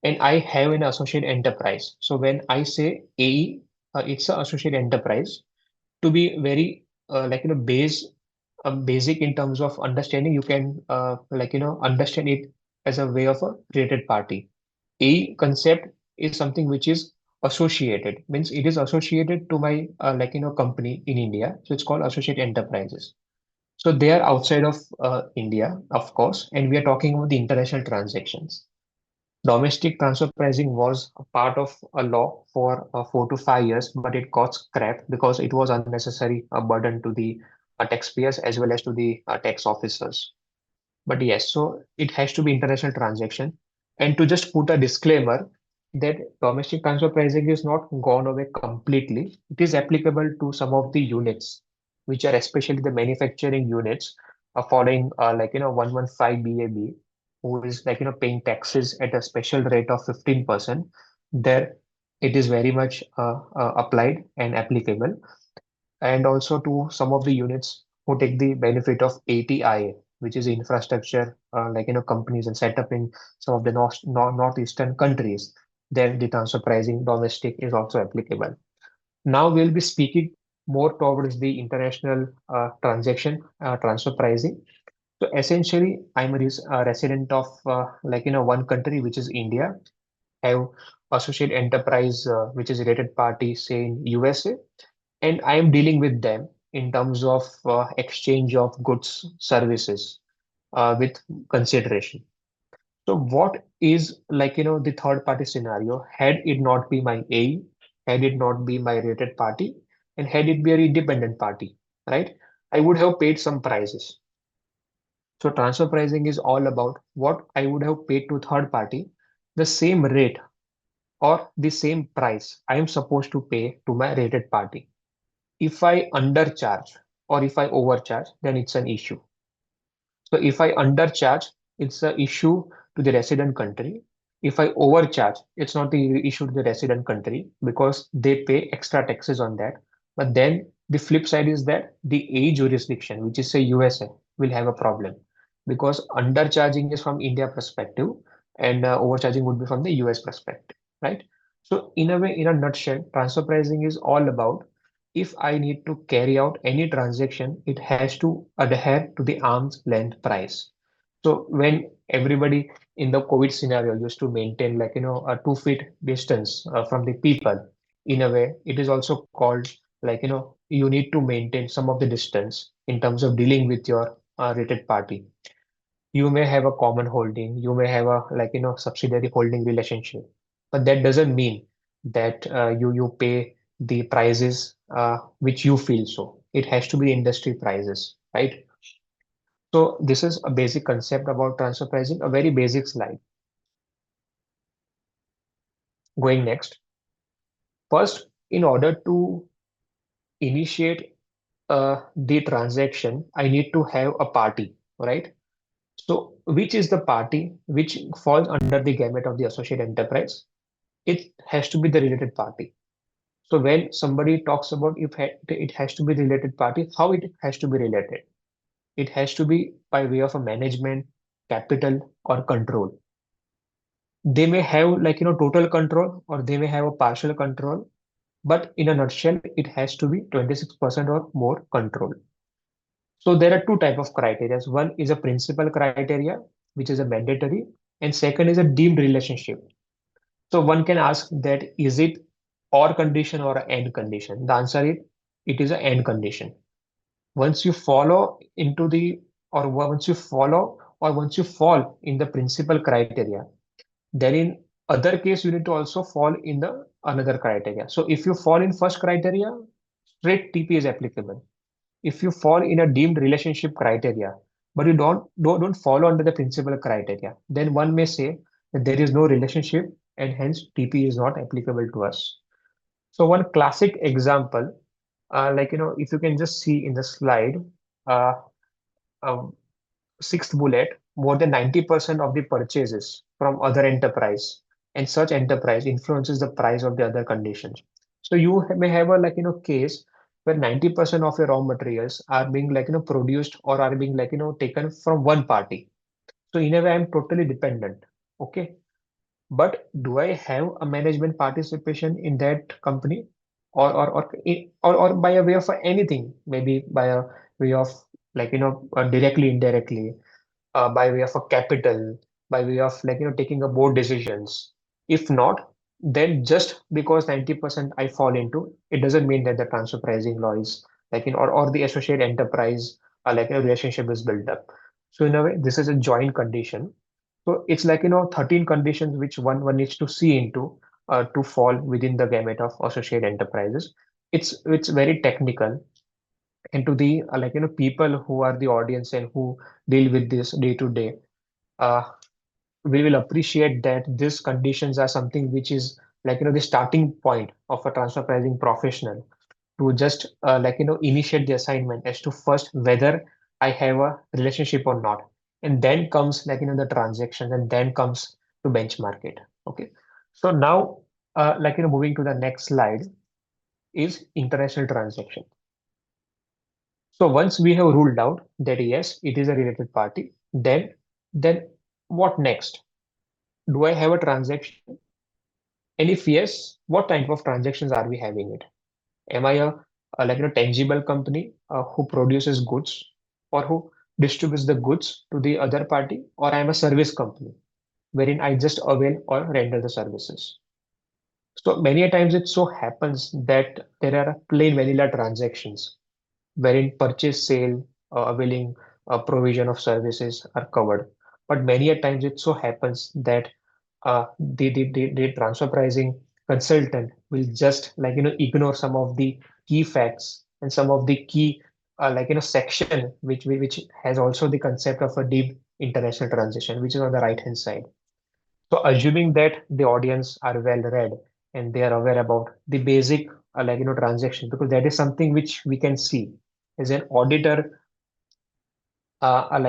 and I have an associate enterprise. So when I say AE, it's an associate enterprise. To be very basic in terms of understanding, you can understand it as a way of a related party. A concept is something which is associated, means it is associated to my company in India. So it's called associate enterprises. So they are outside of India, of course, and we are talking about the international transactions. Domestic transfer pricing was a part of a law for 4 to 5 years, but it got scrapped because it was unnecessary a burden to the taxpayers as well as to the tax officers. But yes, so it has to be international transaction. And to just put a disclaimer, that domestic transfer pricing is not gone away completely. It is applicable to some of the units, which are especially the manufacturing units following 115 BAB, who is paying taxes at a special rate of 15%. There it is very much applied and applicable, and also to some of the units who take the benefit of ATIA, which is infrastructure companies and set up in some of the northeastern countries. Then the transfer pricing domestic is also applicable. Now we'll be speaking more towards the international transaction transfer pricing. So essentially, I'm a resident of one country, which is India. Have associate enterprise which is related party, say in USA, and I am dealing with them in terms of exchange of goods, services with consideration. So what is the third party scenario had it not be my A, had it not be my related party, and had it be an independent party, right? I would have paid some prices. So transfer pricing is all about what I would have paid to third party, the same rate or the same price I am supposed to pay to my rated party. If I undercharge or if I overcharge, then it's an issue. So if I undercharge, it's an issue to the resident country. If I overcharge, it's not the issue to the resident country because they pay extra taxes on that. But then the flip side is that the A jurisdiction, which is say USA, will have a problem because undercharging is from India perspective and overcharging would be from the US perspective, right? So in a way, in a nutshell, transfer pricing is all about if I need to carry out any transaction, it has to adhere to the arm's length price. So when everybody in the COVID scenario used to maintain a 2 feet distance from the people, in a way, it is also called you need to maintain some of the distance in terms of dealing with your rated party. You may have a common holding, you may have a subsidiary holding relationship, but that doesn't mean that you pay the prices which you feel so. It has to be industry prices, right? So this is a basic concept about transfer pricing, a very basic slide. Going next. First, in order to initiate the transaction, I need to have a party, right? So which is the party which falls under the gamut of the associate enterprise? It has to be the related party. So when somebody talks about if it has to be related party, how it has to be related? It has to be by way of a management, capital, or control. They may have total control or they may have a partial control, but in a nutshell, it has to be 26% or more control. So there are two type of criteria. One is a principal criteria, which is a mandatory, and second is a deemed relationship. So one can ask that is it or condition or an and condition? The answer is it is an and condition. Once you follow into the or once you follow or once you fall in the principal criteria, then in other case you need to also fall in the another criteria. So if you fall in first criteria, straight TP is applicable. If you fall in a deemed relationship criteria, but you don't follow under the principal criteria, then one may say that there is no relationship and hence TP is not applicable to us. So one classic example, if you can just see in the slide, uh, um, sixth bullet, more than 90% of the purchases from other enterprise and such enterprise influences the price of the other conditions. So you may have a case where 90% of your raw materials are being produced or are being taken from one party. So in a way, I'm totally dependent. Okay. But do I have a management participation in that company or by a way of anything, maybe by a way of directly, indirectly, by way of a capital, by way of taking a board decisions. If not, then just because 90% I fall into, it doesn't mean that the transfer pricing law is or the associate enterprise relationship is built up. So in a way, this is a joint condition. So it's 13 conditions which one needs to see into to fall within the gamut of associate enterprises. It's very technical, and to the people who are the audience and who deal with this day to day, uh, we will appreciate that these conditions are something which is the starting point of a transfer pricing professional to just initiate the assignment as to first whether I have a relationship or not, and then comes the transactions, and then comes to benchmark it. Okay, so now moving to the next slide is international transaction. So once we have ruled out that yes, it is a related party, then what next? Do I have a transaction? And if yes, what type of transactions are we having it? Am I a tangible company who produces goods or who distributes the goods to the other party, or I'm a service company wherein I just avail or render the services? So many a times it so happens that there are plain vanilla transactions wherein purchase, sale, availing, provision of services are covered. But many a times it so happens that the transfer pricing consultant will just ignore some of the key facts and some of the key section which has also the concept of a deep international transaction, which is on the right hand side. So assuming that the audience are well read and they are aware about the basic transaction, because that is something which we can see as an auditor, I'm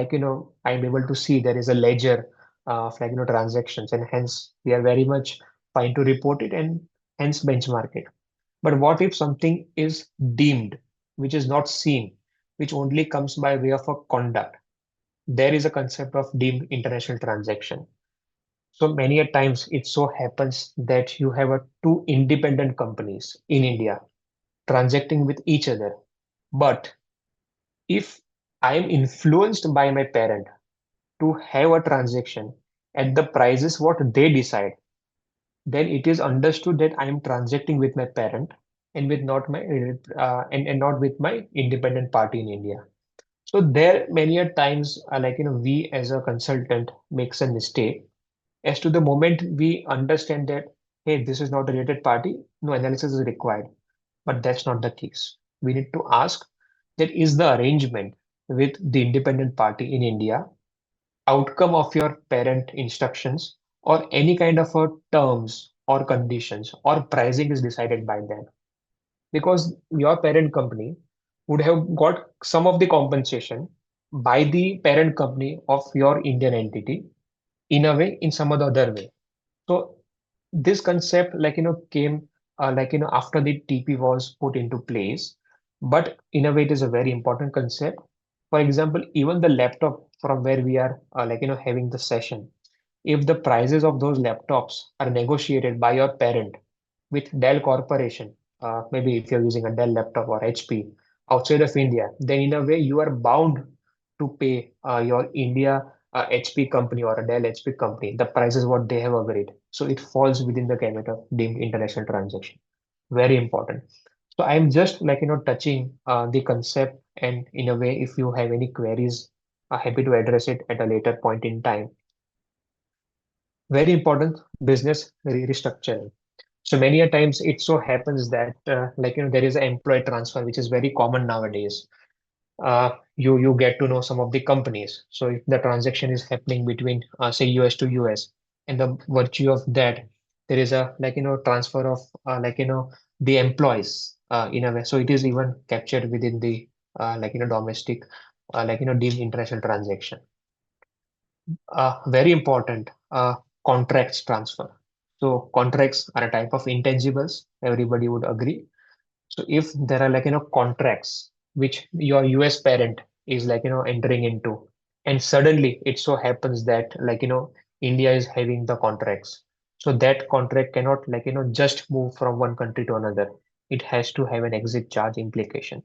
able to see there is a ledger of transactions, and hence we are very much fine to report it and hence benchmark it. But what if something is deemed, which is not seen, which only comes by way of a conduct? There is a concept of deemed international transaction. So many a times it so happens that you have two independent companies in India transacting with each other. But if I am influenced by my parent to have a transaction at the prices what they decide, then it is understood that I am transacting with my parent and with not my and not with my independent party in India. So there many a times we as a consultant makes a mistake as to the moment we understand that hey, this is not a related party, no analysis is required. But that's not the case. We need to ask that is the arrangement with the independent party in India outcome of your parent instructions, or any kind of a terms or conditions or pricing is decided by them, because your parent company would have got some of the compensation by the parent company of your Indian entity in a way, in some other way. So this concept came after the TP was put into place, but in a way it is a very important concept. For example, even the laptop from where we are having the session, if the prices of those laptops are negotiated by your parent with Dell Corporation, maybe if you're using a Dell laptop or HP outside of India, then in a way you are bound to pay your India HP company or a Dell HP company the prices what they have agreed. So it falls within the gamut of deemed international transaction. Very important. So I'm just touching the concept, and in a way, if you have any queries, happy to address it at a later point in time. Very important, business restructuring. So many a times it so happens that there is an employee transfer, which is very common nowadays. You get to know some of the companies. So if the transaction is happening between say US to US, and the virtue of that, there is a transfer of the employees in a way. So it is even captured within the domestic deemed international transaction. Very important, contracts transfer. So contracts are a type of intangibles. Everybody would agree. So if there are contracts which your US parent is entering into, and suddenly it so happens that India is having the contracts. So that contract cannot just move from one country to another. It has to have an exit charge implication.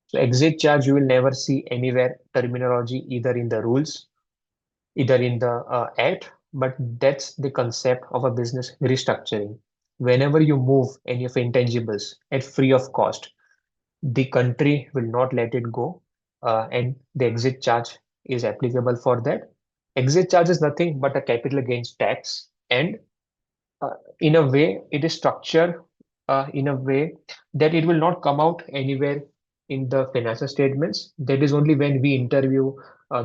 So exit charge you will never see anywhere terminology either in the rules, either in the act, but that's the concept of a business restructuring. Whenever you move any of intangibles at free of cost, the country will not let it go, and the exit charge is applicable for that. Exit charge is nothing but a capital gains tax, and in a way, it is structured in a way that it will not come out anywhere in the financial statements, that is only when we interview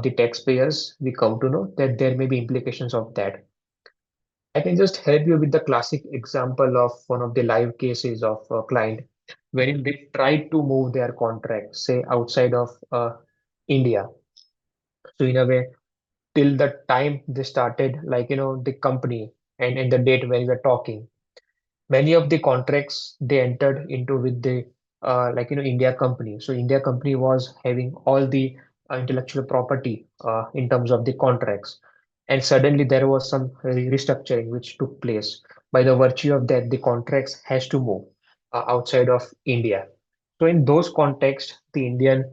the taxpayers, we come to know that there may be implications of that. I can just help you with the classic example of one of the live cases of a client wherein they tried to move their contract, say outside of India. So in a way, till the time they started, the company and the date when we were talking, many of the contracts they entered into with the India company. So India company was having all the intellectual property in terms of the contracts, and suddenly there was some restructuring which took place. By the virtue of that, the contracts has to move outside of India. So in those contexts, the Indian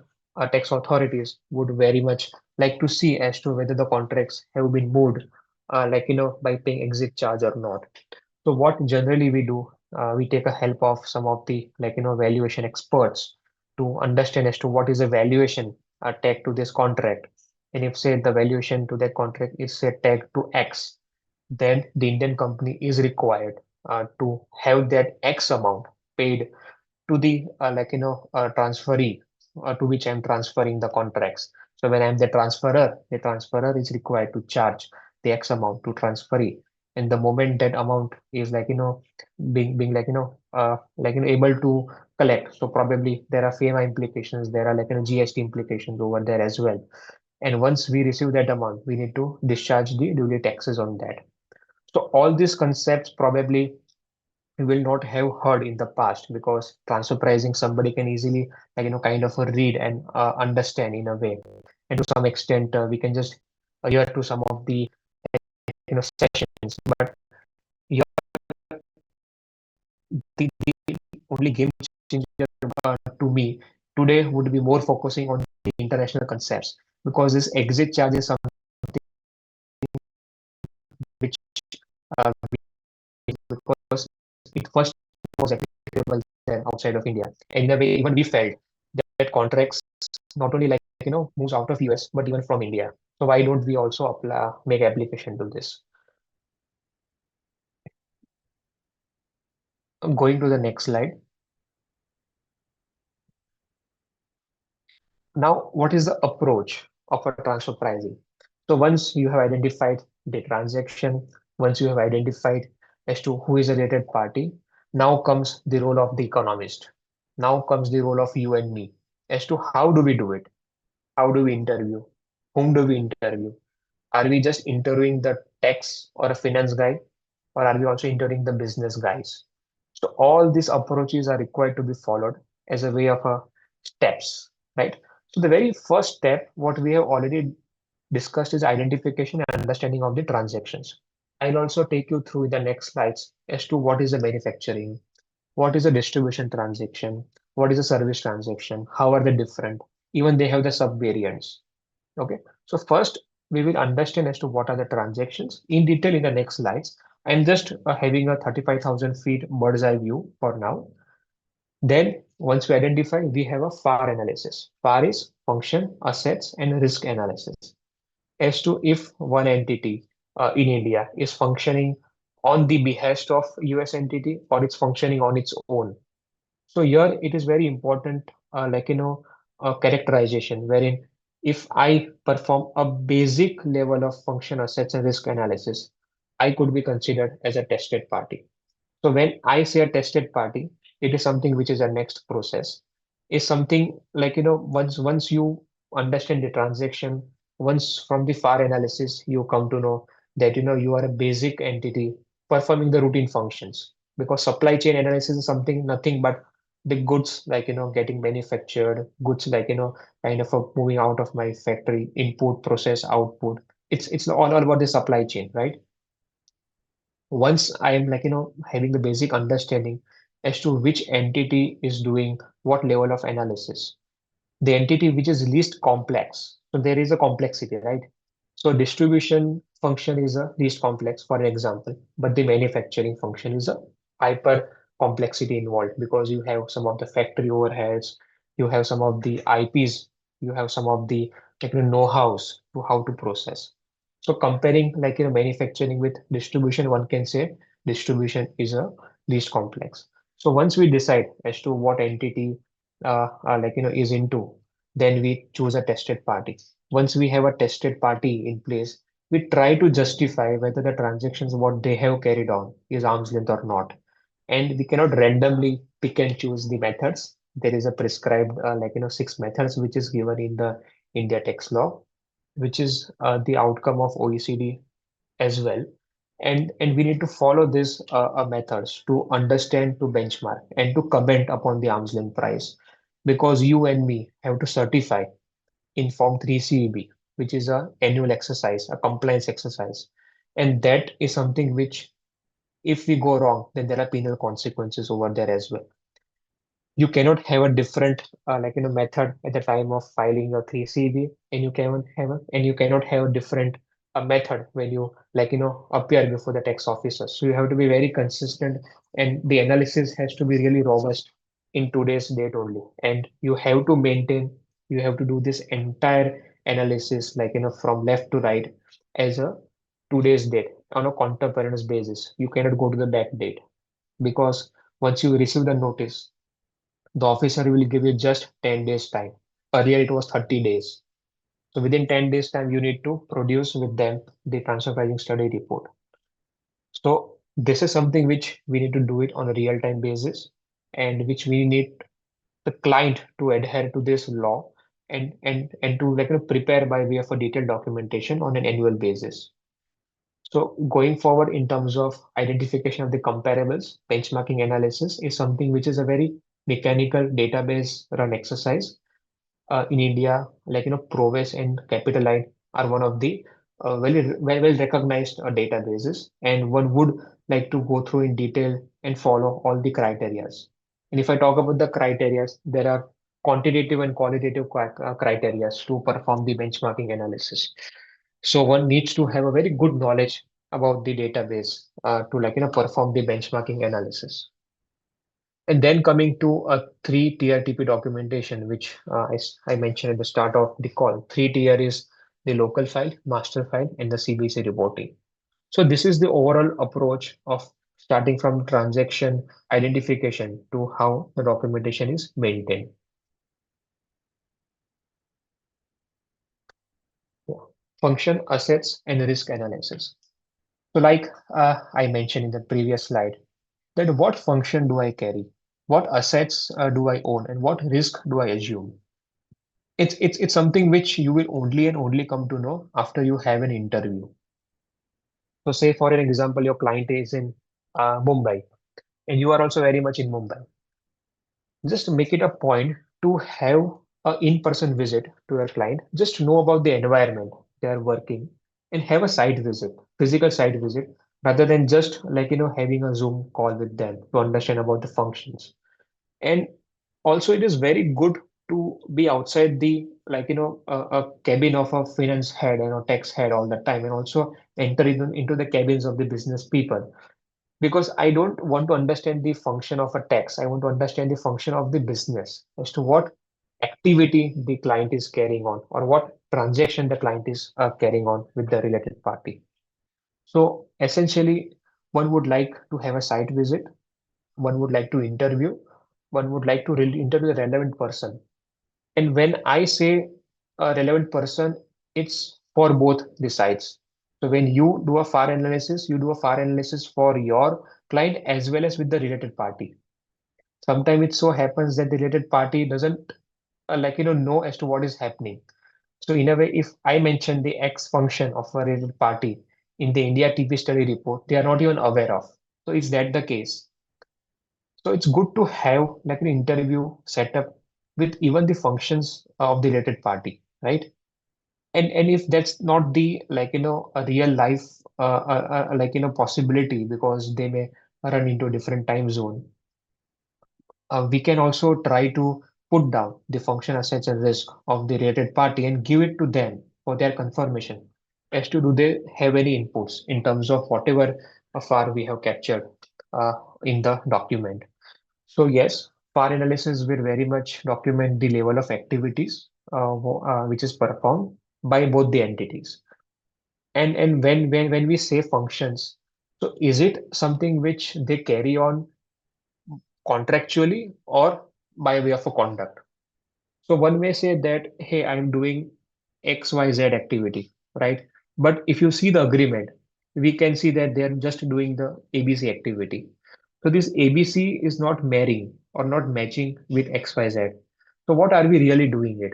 tax authorities would very much like to see as to whether the contracts have been moved, by paying exit charge or not. So what generally we do, we take a help of some of the valuation experts to understand as to what is the valuation tagged to this contract. And if say the valuation to that contract is say tagged to X, then the Indian company is required to have that X amount paid to the transferee to which I'm transferring the contracts. So when I'm the transferer is required to charge the X amount to transferee. And the moment that amount is being able to collect, so probably there are FEMA implications, there are GST implications over there as well. And once we receive that amount, we need to discharge the duty taxes on that. So all these concepts probably we will not have heard in the past, because transfer pricing somebody can easily kind of read and understand in a way, and to some extent we can just hear to some of the sessions. But here the only game changer to me today would be more focusing on the international concepts, because this exit charge is something which because it first was applicable there outside of India. And in a way, even we felt that contracts not only moves out of US, but even from India. So why don't we also apply, make application to this? I'm going to the next slide. Now, what is the approach of a transfer pricing? So once you have identified the transaction, once you have identified as to who is a related party, now comes the role of the economist. Now comes the role of you and me as to how do we do it? How do we interview? Whom do we interview? Are we just interviewing the tax or a finance guy, or are we also interviewing the business guys? So all these approaches are required to be followed as a way of steps, right? So the very first step, what we have already discussed, is identification and understanding of the transactions. I'll also take you through the next slides as to what is the manufacturing, what is a distribution transaction, what is a service transaction, how are they different, even they have the sub variants. Okay, so first we will understand as to what are the transactions in detail in the next slides. I'm just having a 35,000 feet bird's eye view for now. Then once we identify, we have a FAR analysis. FAR is function, assets, and risk analysis. As to if one entity in India is functioning on the behest of US entity, or it's functioning on its own. So here it is very important, characterization wherein if I perform a basic level of function, assets, and risk analysis, I could be considered as a tested party. So when I say a tested party, it is something which is a next process. Is something once you understand the transaction, once from the FAR analysis, you come to know that you are a basic entity performing the routine functions. Because supply chain analysis is something nothing but the goods getting manufactured, goods kind of moving out of my factory, input, process, output. It's all about the supply chain, right? Once I am having the basic understanding as to which entity is doing what level of analysis, the entity which is least complex. So there is a complexity, right? So distribution function is a least complex, for example, but the manufacturing function is a hyper complexity involved, because you have some of the factory overheads, you have some of the IPs, you have some of the know-hows to how to process. So comparing manufacturing with distribution, one can say distribution is a least complex. So once we decide as to what entity is into, then we choose a tested party. Once we have a tested party in place, we try to justify whether the transactions what they have carried on is arm's length or not. And we cannot randomly pick and choose the methods. There is a prescribed 6 methods which is given in the India tax law, which is the outcome of OECD as well. And we need to follow these methods to understand, to benchmark, and to comment upon the arm's length price, because you and me have to certify in Form 3CEB, which is a annual exercise, a compliance exercise. And that is something which, if we go wrong, then there are penal consequences over there as well. You cannot have a different method at the time of filing your 3CB, and you cannot have a different method when you appear before the tax officer. So you have to be very consistent, and the analysis has to be really robust in today's date only. And you have to do this entire analysis from left to right as a today's date on a contemporaneous basis. You cannot go to the back date, because once you receive the notice, the officer will give you just 10 days time. Earlier it was 30 days. So within 10 days time, you need to produce with them the transfer pricing study report. So this is something which we need to do it on a real-time basis, and which we need the client to adhere to this law, and to prepare by way of a detailed documentation on an annual basis. So going forward in terms of identification of the comparables, benchmarking analysis is something which is a very mechanical database run exercise. In India, Proves and Capitaline are one of the well recognized databases, and one would like to go through in detail and follow all the criterias. And if I talk about the criterias, there are quantitative and qualitative criterias to perform the benchmarking analysis. So one needs to have a very good knowledge about the database to perform the benchmarking analysis. And then coming to a three-tier TP documentation, which I mentioned at the start of the call. Three-tier is the local file, master file, and the CBC reporting. So this is the overall approach of starting from transaction identification to how the documentation is maintained. Yeah. Function, assets, and risk analysis. So like I mentioned in the previous slide, that what function do I carry? What assets do I own? And what risk do I assume? It's something which you will only and only come to know after you have an interview. So say for an example, your client is in Mumbai, and you are also very much in Mumbai. Just make it a point to have a in-person visit to your client, just to know about the environment they are working, and have a site visit, physical site visit, rather than just having a Zoom call with them to understand about the functions. And also it is very good to be outside the a cabin of a finance head and a tax head all the time, and also enter into the cabins of the business people, because I don't want to understand the function of a tax. I want to understand the function of the business as to what activity the client is carrying on, or what transaction the client is carrying on with the related party. So essentially, one would like to have a site visit, one would like to interview, one would like to really interview the relevant person. And when I say a relevant person, it's for both the sides. So when you do a FAR analysis, you do a FAR analysis for your client as well as with the related party. Sometimes it so happens that the related party doesn't know as to what is happening. So in a way, if I mention the X function of a related party in the India TP study report, they are not even aware of. So is that the case? So it's good to have an interview set up with even the functions of the related party, right? And if that's not the a real life possibility, because they may run into a different time zone, we can also try to put down the function assets and risk of the related party and give it to them for their confirmation as to do they have any inputs in terms of whatever far we have captured in the document. So yes, FAR analysis will very much document the level of activities which is performed by both the entities. And when we say functions, so is it something which they carry on contractually, or by way of a conduct. So one may say that, hey, I'm doing XYZ activity, right? But if you see the agreement, we can see that they're just doing the ABC activity. So this ABC is not marrying or not matching with XYZ. So what are we really doing it?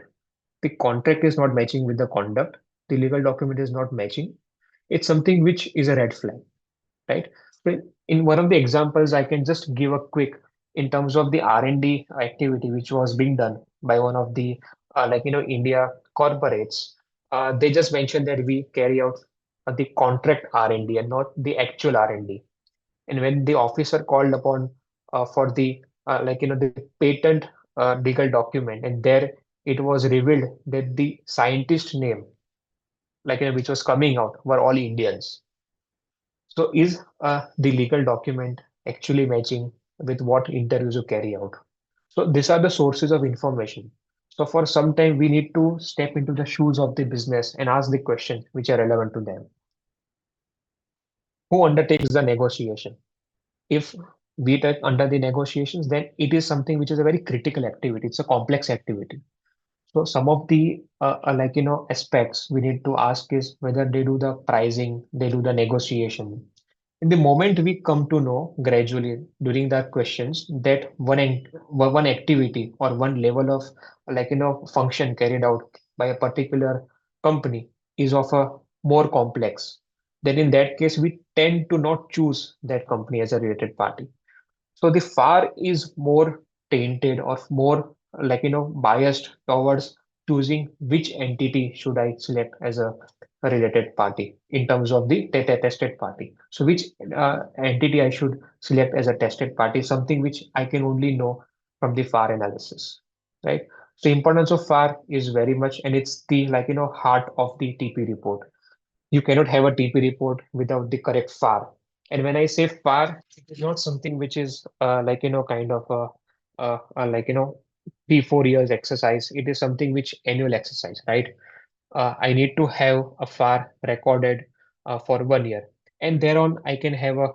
The contract is not matching with the conduct. The legal document is not matching. It's something which is a red flag, right? So in one of the examples, I can just give a quick in terms of the R&D activity which was being done by one of the India corporates. They just mentioned that we carry out the contract R&D and not the actual R&D. And when the officer called upon for the the patent legal document, and there it was revealed that the scientist name which was coming out were all Indians. So is the legal document actually matching with what interviews you carry out? So these are the sources of information. So for some time, we need to step into the shoes of the business and ask the questions which are relevant to them. Who undertakes the negotiation? If we take under the negotiations, then it is something which is a very critical activity. It's a complex activity. So some of the aspects we need to ask is whether they do the pricing, they do the negotiation. In the moment we come to know gradually during the questions that one activity or one level of function carried out by a particular company is of a more complex, then in that case we tend to not choose that company as a related party. So the FAR is more tainted or more biased towards choosing which entity should I select as a related party in terms of the tested party. So which entity I should select as a tested party, something which I can only know from the FAR analysis, right? So importance of FAR is very much, and it's the heart of the TP report. You cannot have a TP report without the correct FAR. And when I say FAR, it is not something which is kind of a 3-4 years exercise. It is something which annual exercise, right? I need to have a FAR recorded for 1 year, and thereon I can have a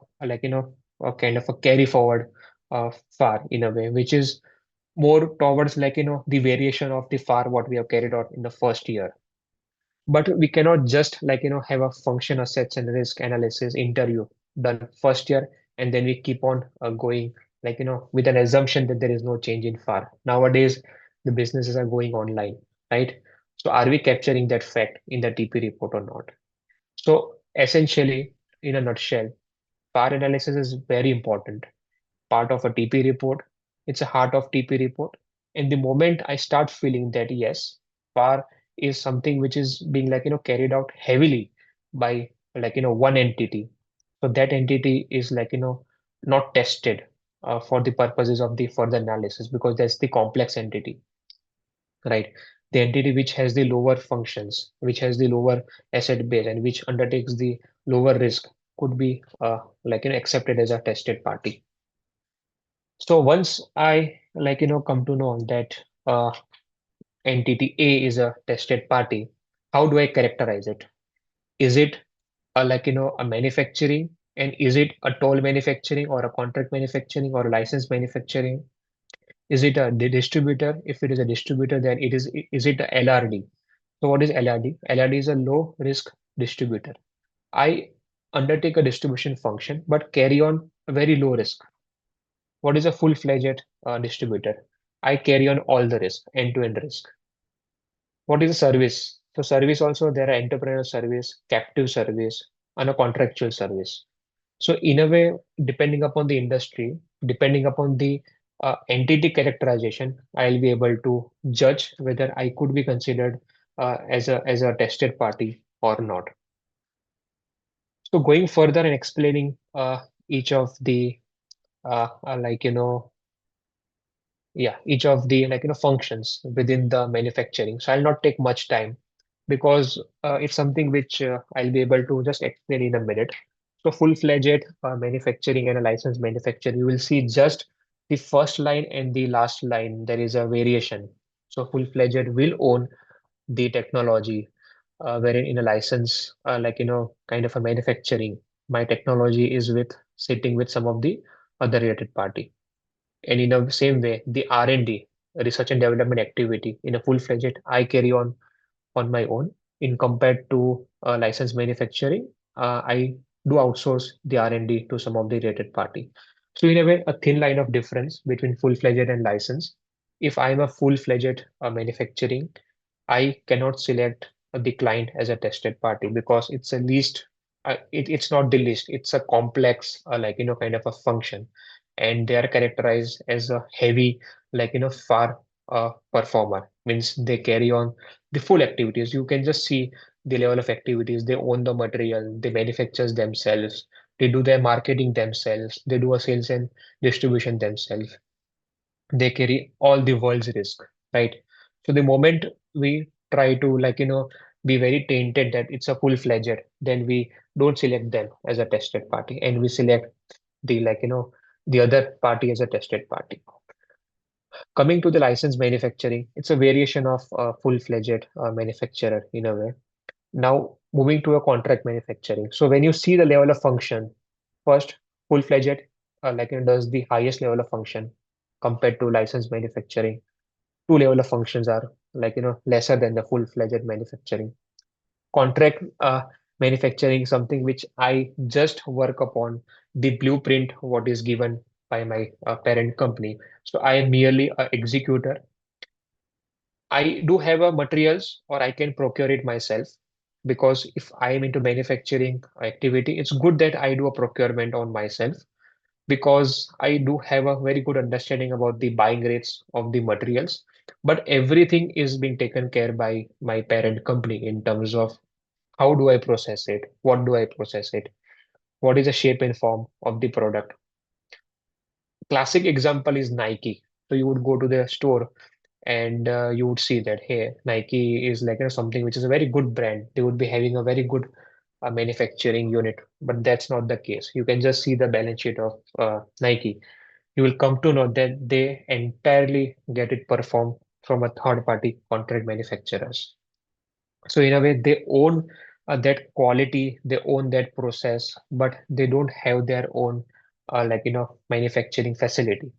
kind of a carry forward FAR in a way, which is more towards the variation of the FAR what we have carried out in the first year. But we cannot just have a function assets and risk analysis interview done first year, and then we keep on going with an assumption that there is no change in FAR. Nowadays, the businesses are going online, right? So are we capturing that fact in the TP report or not? So essentially, in a nutshell, FAR analysis is very important part of a TP report. It's a heart of TP report. And the moment I start feeling that yes, FAR is something which is being carried out heavily by one entity. So that entity is not tested for the purposes of the further analysis because that's the complex entity, right? The entity which has the lower functions, which has the lower asset base, and which undertakes the lower risk could be accepted as a tested party. So once I come to know that entity A is a tested party, how do I characterize it? Is it a manufacturing, and is it a toll manufacturing or a contract manufacturing or a license manufacturing? Is it a distributor? If it is a distributor, then is it a LRD? So what is LRD? LRD is a low risk distributor. I undertake a distribution function but carry on a very low risk. What is a full-fledged distributor? I carry on all the risk, end-to-end risk. What is a service? So service also, there are entrepreneurial service, captive service, and a contractual service. So in a way, depending upon the industry, depending upon the entity characterization, I'll be able to judge whether I could be considered as a tested party or not. So going further and explaining each of the each of the functions within the manufacturing. So I'll not take much time because it's something which I'll be able to just explain in a minute. So full-fledged manufacturing and a licensed manufacturer, you will see just the first line and the last line. There is a variation. So full-fledged will own the technology, wherein in a license, kind of a manufacturing, my technology is with sitting with some of the other related party. And in the same way, the R&D, research and development activity in a full-fledged, I carry on my own. In compared to license manufacturing, I do outsource the R&D to some of the related party. So in a way, a thin line of difference between full-fledged and license. If I'm a full-fledged manufacturing, I cannot select the client as a tested party because it's a least, it's not the list, it's a complex, kind of a function. And they are characterized as a heavy, far performer, means they carry on the full activities. You can just see the level of activities. They own the material, they manufacture themselves, they do their marketing themselves, they do a sales and distribution themselves, they carry all the world's risk, right? So the moment we try to be very tainted that it's a full-fledged, then we don't select them as a tested party and we select the the other party as a tested party. Coming to the license manufacturing, it's a variation of full-fledged manufacturer in a way. Now moving to a contract manufacturing. So when you see the level of function, first full-fledged does the highest level of function compared to license manufacturing. Two level of functions are lesser than the full-fledged manufacturing. Contract manufacturing is something which I just work upon the blueprint what is given by my parent company. So I am merely a executor. I do have a materials or I can procure it myself, because if I am into manufacturing activity, it's good that I do a procurement on myself, because I do have a very good understanding about the buying rates of the materials. But everything is being taken care by my parent company in terms of how do I process it, what do I process it, what is the shape and form of the product. Classic example is Nike. So you would go to the store and you would see that, hey, Nike is something which is a very good brand. They would be having a very good manufacturing unit, but that's not the case. You can just see the balance sheet of Nike. You will come to know that they entirely get it performed from a third party contract manufacturers. So in a way, they own that quality, they own that process, but they don't have their own manufacturing facility.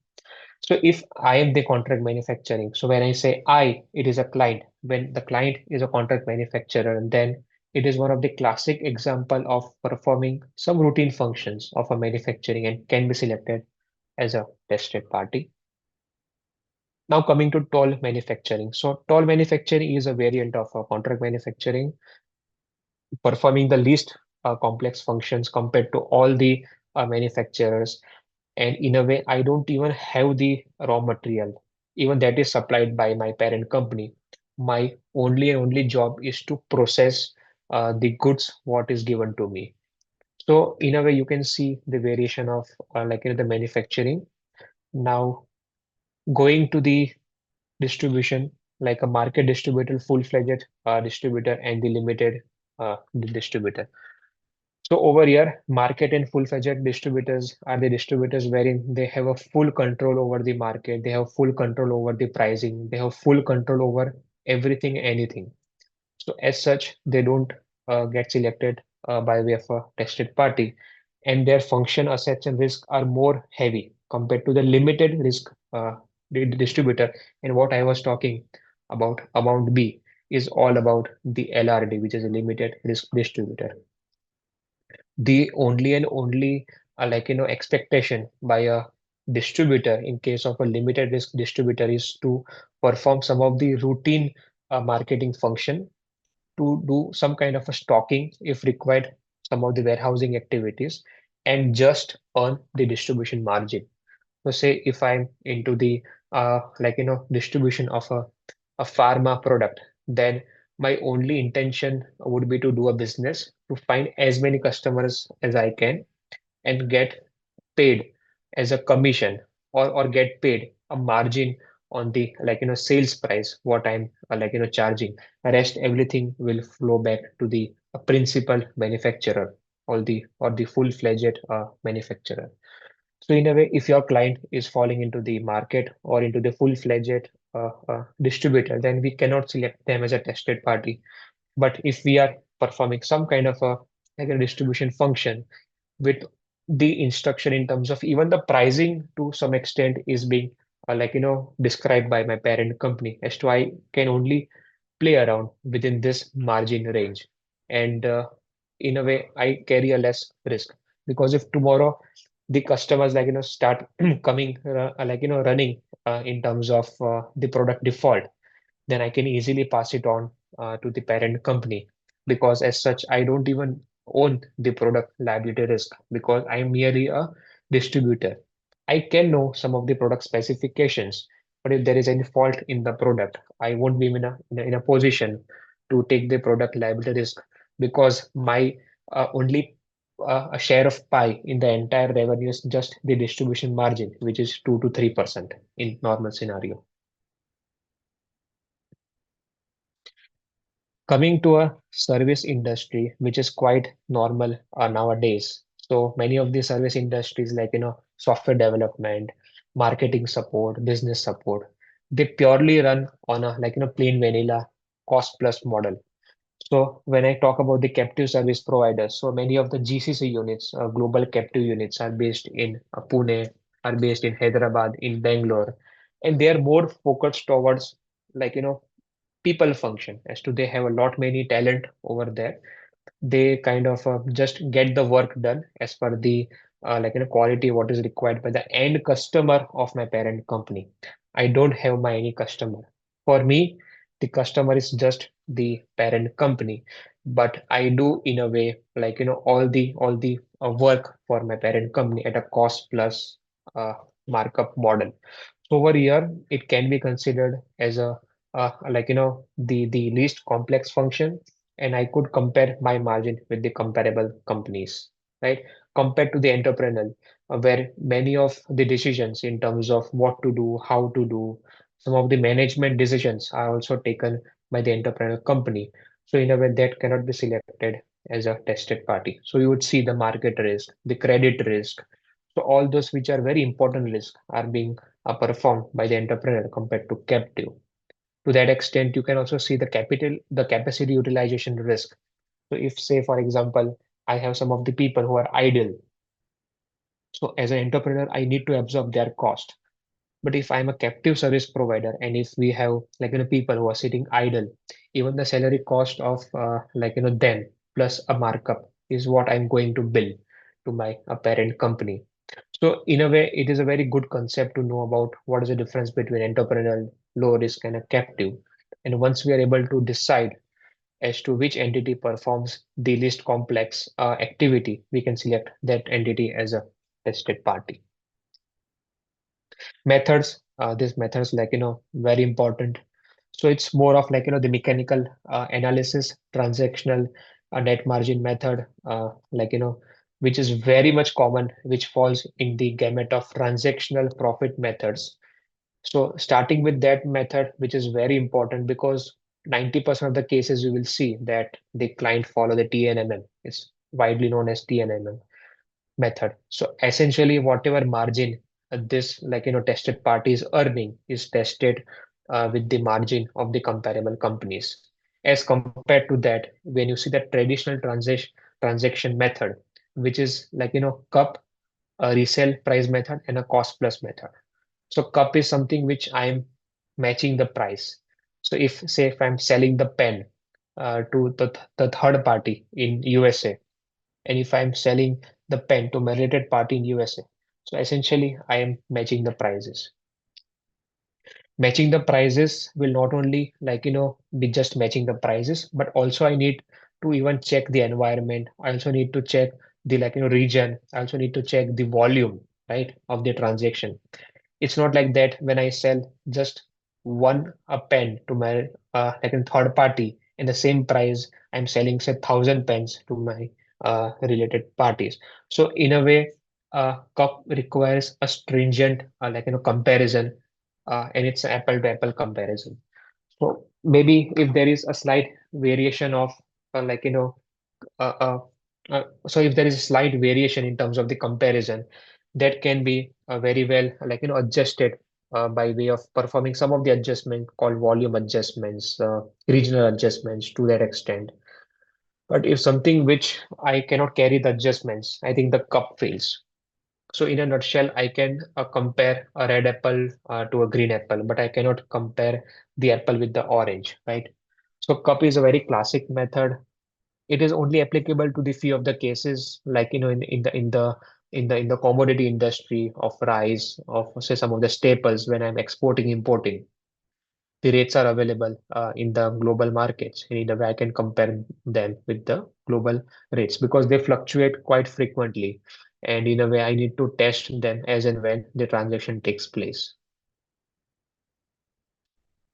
So if I am the contract manufacturing, so when I say I, it is a client. When the client is a contract manufacturer, then it is one of the classic example of performing some routine functions of a manufacturing and can be selected as a tested party. Now coming to toll manufacturing. So toll manufacturing is a variant of contract manufacturing, performing the least complex functions compared to all the manufacturers. And in a way, I don't even have the raw material, even that is supplied by my parent company. My only and only job is to process the goods what is given to me. So in a way, you can see the variation of the manufacturing. Now going to the distribution, like a market distributor, full-fledged distributor, and the limited distributor. So over here, market and full-fledged distributors are the distributors wherein they have a full control over the market, they have full control over the pricing, they have full control over everything, anything. So as such, they don't get selected by way of a tested party, and their function, assets, and risk are more heavy compared to the limited risk distributor. And what I was talking about, amount B, is all about the LRD, which is a limited risk distributor. The only and only expectation by a distributor in case of a limited risk distributor is to perform some of the routine marketing function, to do some kind of a stocking if required, some of the warehousing activities, and just earn the distribution margin. So say if I'm into the distribution of a pharma product, then my only intention would be to do a business, to find as many customers as I can and get paid as a commission, or get paid a margin on the sales price what I'm charging. Rest everything will flow back to the principal manufacturer, or the full-fledged manufacturer. So in a way, if your client is falling into the market or into the full-fledged distributor, then we cannot select them as a tested party. But if we are performing some kind of a distribution function with the instruction in terms of even the pricing to some extent is being described by my parent company as to I can only play around within this margin range. And in a way, I carry a less risk because if tomorrow the customers start coming running in terms of the product default, then I can easily pass it on to the parent company because as such, I don't even own the product liability risk because I'm merely a distributor. I can know some of the product specifications, but if there is any fault in the product, I won't be in a position to take the product liability risk because my only a share of pie in the entire revenue is just the distribution margin, which is 2 to 3% in normal scenario. Coming to a service industry, which is quite normal nowadays. So many of the service industries, software development, marketing support, business support, they purely run on a plain vanilla cost plus model. So when I talk about the captive service providers, so many of the GCC units, global captive units, are based in Pune, are based in Hyderabad, in Bangalore, and they are more focused towards like you know people function as to they have a lot many talent over there. They kind of just get the work done as per the quality what is required by the end customer of my parent company. I don't have my any customer. For me, the customer is just the parent company, but I do in a way all the work for my parent company at a cost plus uh, markup model. So over here, it can be considered as a the least complex function, and I could compare my margin with the comparable companies, right? Compared to the entrepreneurial, where many of the decisions in terms of what to do, how to do, some of the management decisions are also taken by the entrepreneurial company. So in a way, that cannot be selected as a tested party. So you would see the market risk, the credit risk. So all those which are very important risks are being performed by the entrepreneur compared to captive. To that extent, you can also see the capacity utilization risk. So if, say, for example, I have some of the people who are idle. So as an entrepreneur, I need to absorb their cost. But if I'm a captive service provider and if we have people who are sitting idle, even the salary cost of them plus a markup is what I'm going to bill to my parent company. So in a way, it is a very good concept to know about what is the difference between entrepreneurial, low risk, and a captive. And once we are able to decide as to which entity performs the least complex activity, we can select that entity as a tested party. Methods, these methods very important. So it's more of the mechanical analysis, transactional net margin method, which is very much common, which falls in the gamut of transactional profit methods. So starting with that method, which is very important because 90% of the cases you will see that the client follow the TNMM. It's widely known as TNMM method. So essentially, whatever margin this tested party is earning is tested with the margin of the comparable companies. As compared to that, when you see the traditional transaction method, which is cup, a resale price method, and a cost plus method. So cup is something which I'm matching the price. So if say if I'm selling the pen to the third party in USA, and if I'm selling the pen to my related party in USA. So essentially, I am matching the prices. Matching the prices will not only be just matching the prices, but also I need to even check the environment. I also need to check the region. I also need to check the volume, right, of the transaction. It's not like that when I sell just one a pen to my third party in the same price, I'm selling say 1,000 pens to my related parties. So in a way, cup requires a stringent comparison, and it's an apple to apple comparison. So maybe if there is a slight variation of uh, like you know uh, uh, so if there is a slight variation in terms of the comparison, that can be very well adjusted by way of performing some of the adjustment called volume adjustments, regional adjustments to that extent. But if something which I cannot carry the adjustments, I think the cup fails. So in a nutshell, I can compare a red apple to a green apple, but I cannot compare the apple with the orange, right? So cup is a very classic method. It is only applicable to the few of the cases, like in the commodity industry of rice, of say some of the staples when I'm exporting, importing. The rates are available in the global markets. In a way, I can compare them with the global rates because they fluctuate quite frequently. And in a way, I need to test them as and when the transaction takes place.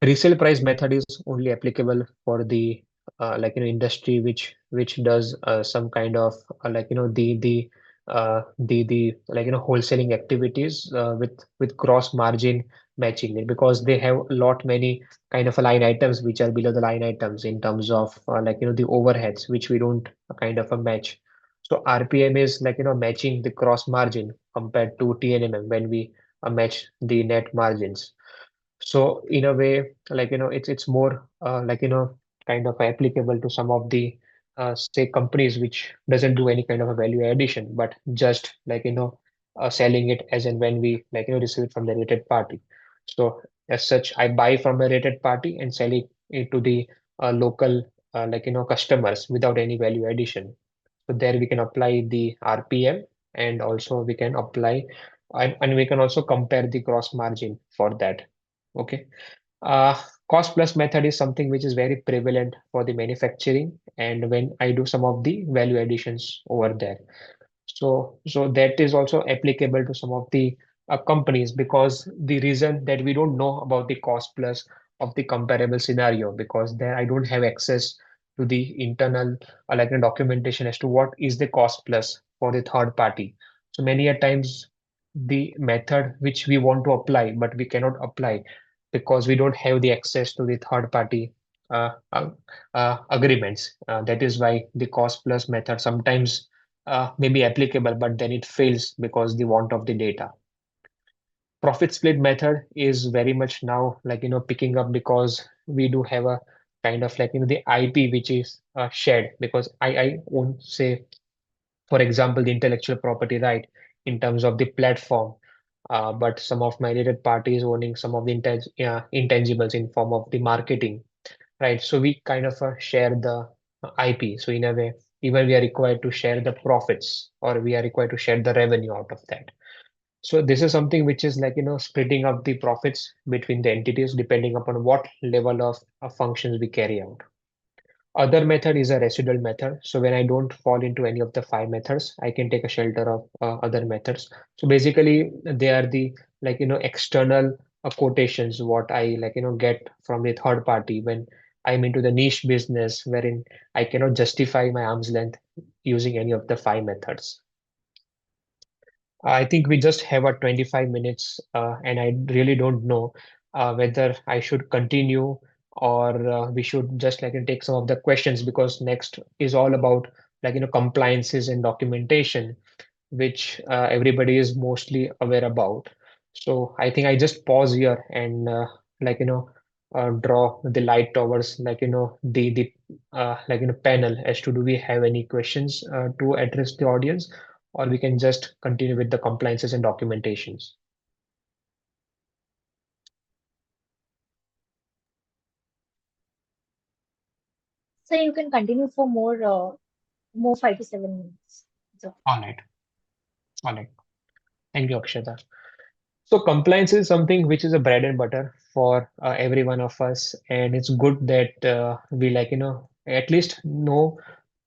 Resale price method is only applicable for the industry which does some kind of the wholesaling activities with gross margin matching it, because they have a lot many kind of line items which are below the line items in terms of the overheads which we don't kind of match. So RPM is matching the gross margin compared to TNMM when we match the net margins. So in a way, it's more kind of applicable to some of the say companies which doesn't do any kind of a value addition, but just selling it as and when we receive it from the related party. So as such, I buy from a related party and sell it to the local customers without any value addition. So there we can apply the RPM, and also we can apply and we can also compare the gross margin for that. Okay. Uh, Cost plus method is something which is very prevalent for the manufacturing, and when I do some of the value additions over there. So that is also applicable to some of the companies, because the reason that we don't know about the cost plus of the comparable scenario, because there I don't have access to the internal documentation as to what is the cost plus for the third party. So many a times the method which we want to apply, but we cannot apply because we don't have the access to the third party uh, uh, agreements. That is why the cost plus method sometimes may be applicable, but then it fails because the want of the data. Profit split method is very much now picking up, because we do have a kind of the IP which is shared, because I won't say, for example, the intellectual property right in terms of the platform, but some of my related parties owning some of the intangibles in form of the marketing, right? So we kind of share the IP. So in a way, even we are required to share the profits, or we are required to share the revenue out of that. So this is something which is splitting up the profits between the entities depending upon what level of functions we carry out. Other method is a residual method. So when I don't fall into any of the five methods, I can take a shelter of other methods. So basically, they are the external quotations what I get from the third party when I'm into the niche business wherein I cannot justify my arm's length using any of the five methods. I think we just have a 25 minutes, and I really don't know whether I should continue, or we should just take some of the questions, because next is all about compliances and documentation, which everybody is mostly aware about. So I think I just pause here and like you know draw the light towards the panel as to do we have any questions to address the audience, or we can just continue with the compliances and documentations.
So you can continue for more 5 to 7 minutes. So
All right. All right. Thank you, Akshata. So compliance is something which is a bread and butter for every one of us, and it's good that we at least know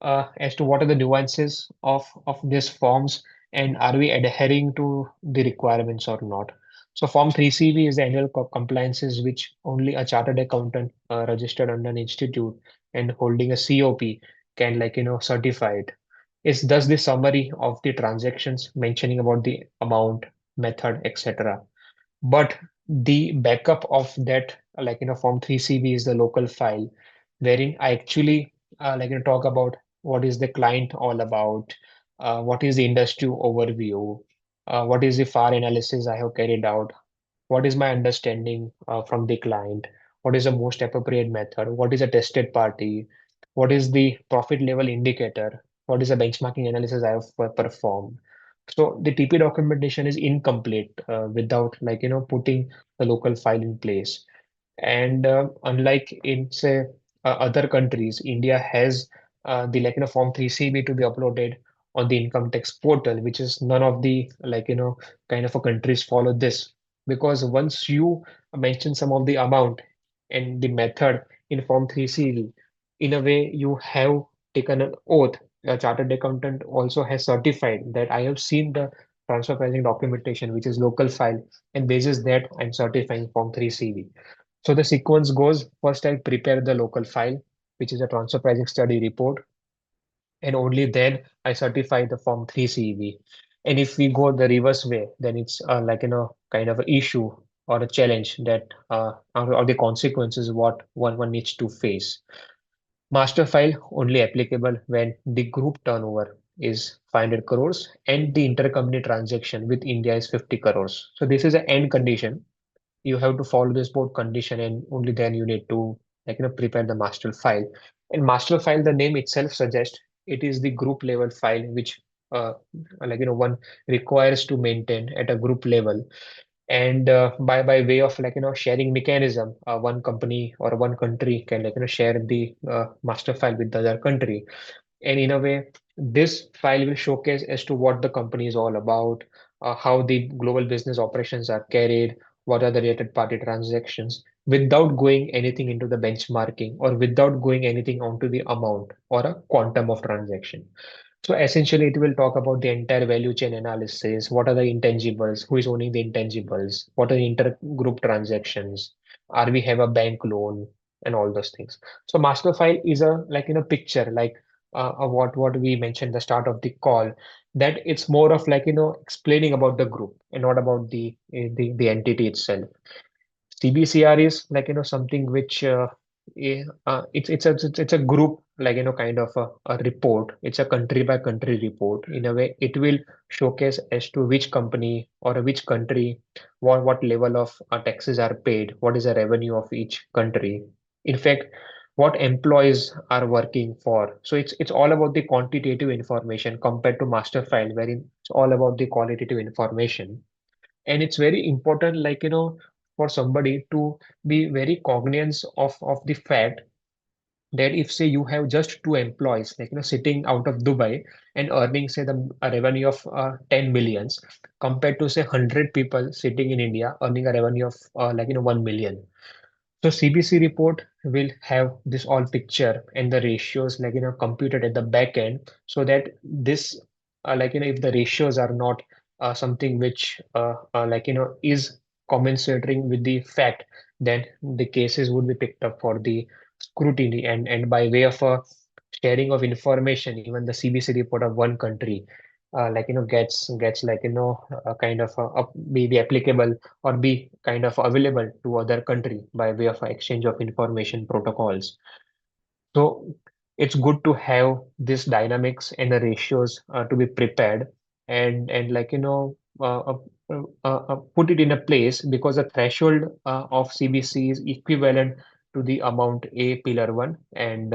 as to what are the nuances of these forms, and are we adhering to the requirements or not. So Form 3CV is the annual compliances which only a chartered accountant registered under an institute and holding a COP can certify it. It's thus the summary of the transactions mentioning about the amount, method, etc. But the backup of that, Form 3CV is the local file, wherein I actually talk about what is the client all about, what is the industry overview, what is the FAR analysis I have carried out, what is my understanding from the client, what is the most appropriate method, what is a tested party, what is the profit level indicator, what is the benchmarking analysis I have performed. So the TP documentation is incomplete without putting the local file in place. And unlike in say other countries, India has the Form 3CB to be uploaded on the income tax portal, which is none of the kind of a countries follow this, because once you mention some of the amount and the method in Form 3CB, in a way you have taken an oath. A chartered accountant also has certified that I have seen the transfer pricing documentation, which is local file, and basis that I'm certifying Form 3CB. So the sequence goes, first I prepare the local file, which is a transfer pricing study report, and only then I certify the Form 3CEV. And if we go the reverse way, then it's kind of an issue or a challenge that or the consequences what one needs to face. Master file only applicable when the group turnover is 500 crores and the intercompany transaction with India is 50 crores. So this is an end condition. You have to follow this board condition, and only then you need to prepare the master file. And master file, the name itself suggests it is the group level file which one requires to maintain at a group level. And by way of sharing mechanism, one company or one country can share the master file with the other country. And in a way, this file will showcase as to what the company is all about, how the global business operations are carried, what are the related party transactions, without going anything into the benchmarking or without going anything onto the amount or a quantum of transaction. So essentially, it will talk about the entire value chain analysis. What are the intangibles? Who is owning the intangibles? What are the intergroup transactions? Are we have a bank loan and all those things? So master file is a picture like what we mentioned at the start of the call, that it's more of explaining about the group and not about the entity itself. CBCR is something which it's a group kind of a report. It's a country by country report. In a way, it will showcase as to which company or which country, what level of taxes are paid, what is the revenue of each country. In fact, what employees are working for. So it's all about the quantitative information compared to master file, wherein it's all about the qualitative information. And it's very important for somebody to be very cognizant of the fact that if say you have just two employees sitting out of Dubai and earning say a revenue of 10 millions, compared to say 100 people sitting in India earning a revenue of 1 million. So CBC report will have this all picture and the ratios computed at the back end, so that this if the ratios are not something which is commensurating with the fact, then the cases would be picked up for the scrutiny. And by way of a sharing of information, even the CBC report of one country gets kind of be applicable or be kind of available to other country by way of exchange of information protocols. So it's good to have this dynamics and the ratios to be prepared, and put it in a place, because the threshold of CBC is equivalent to the amount A pillar 1 and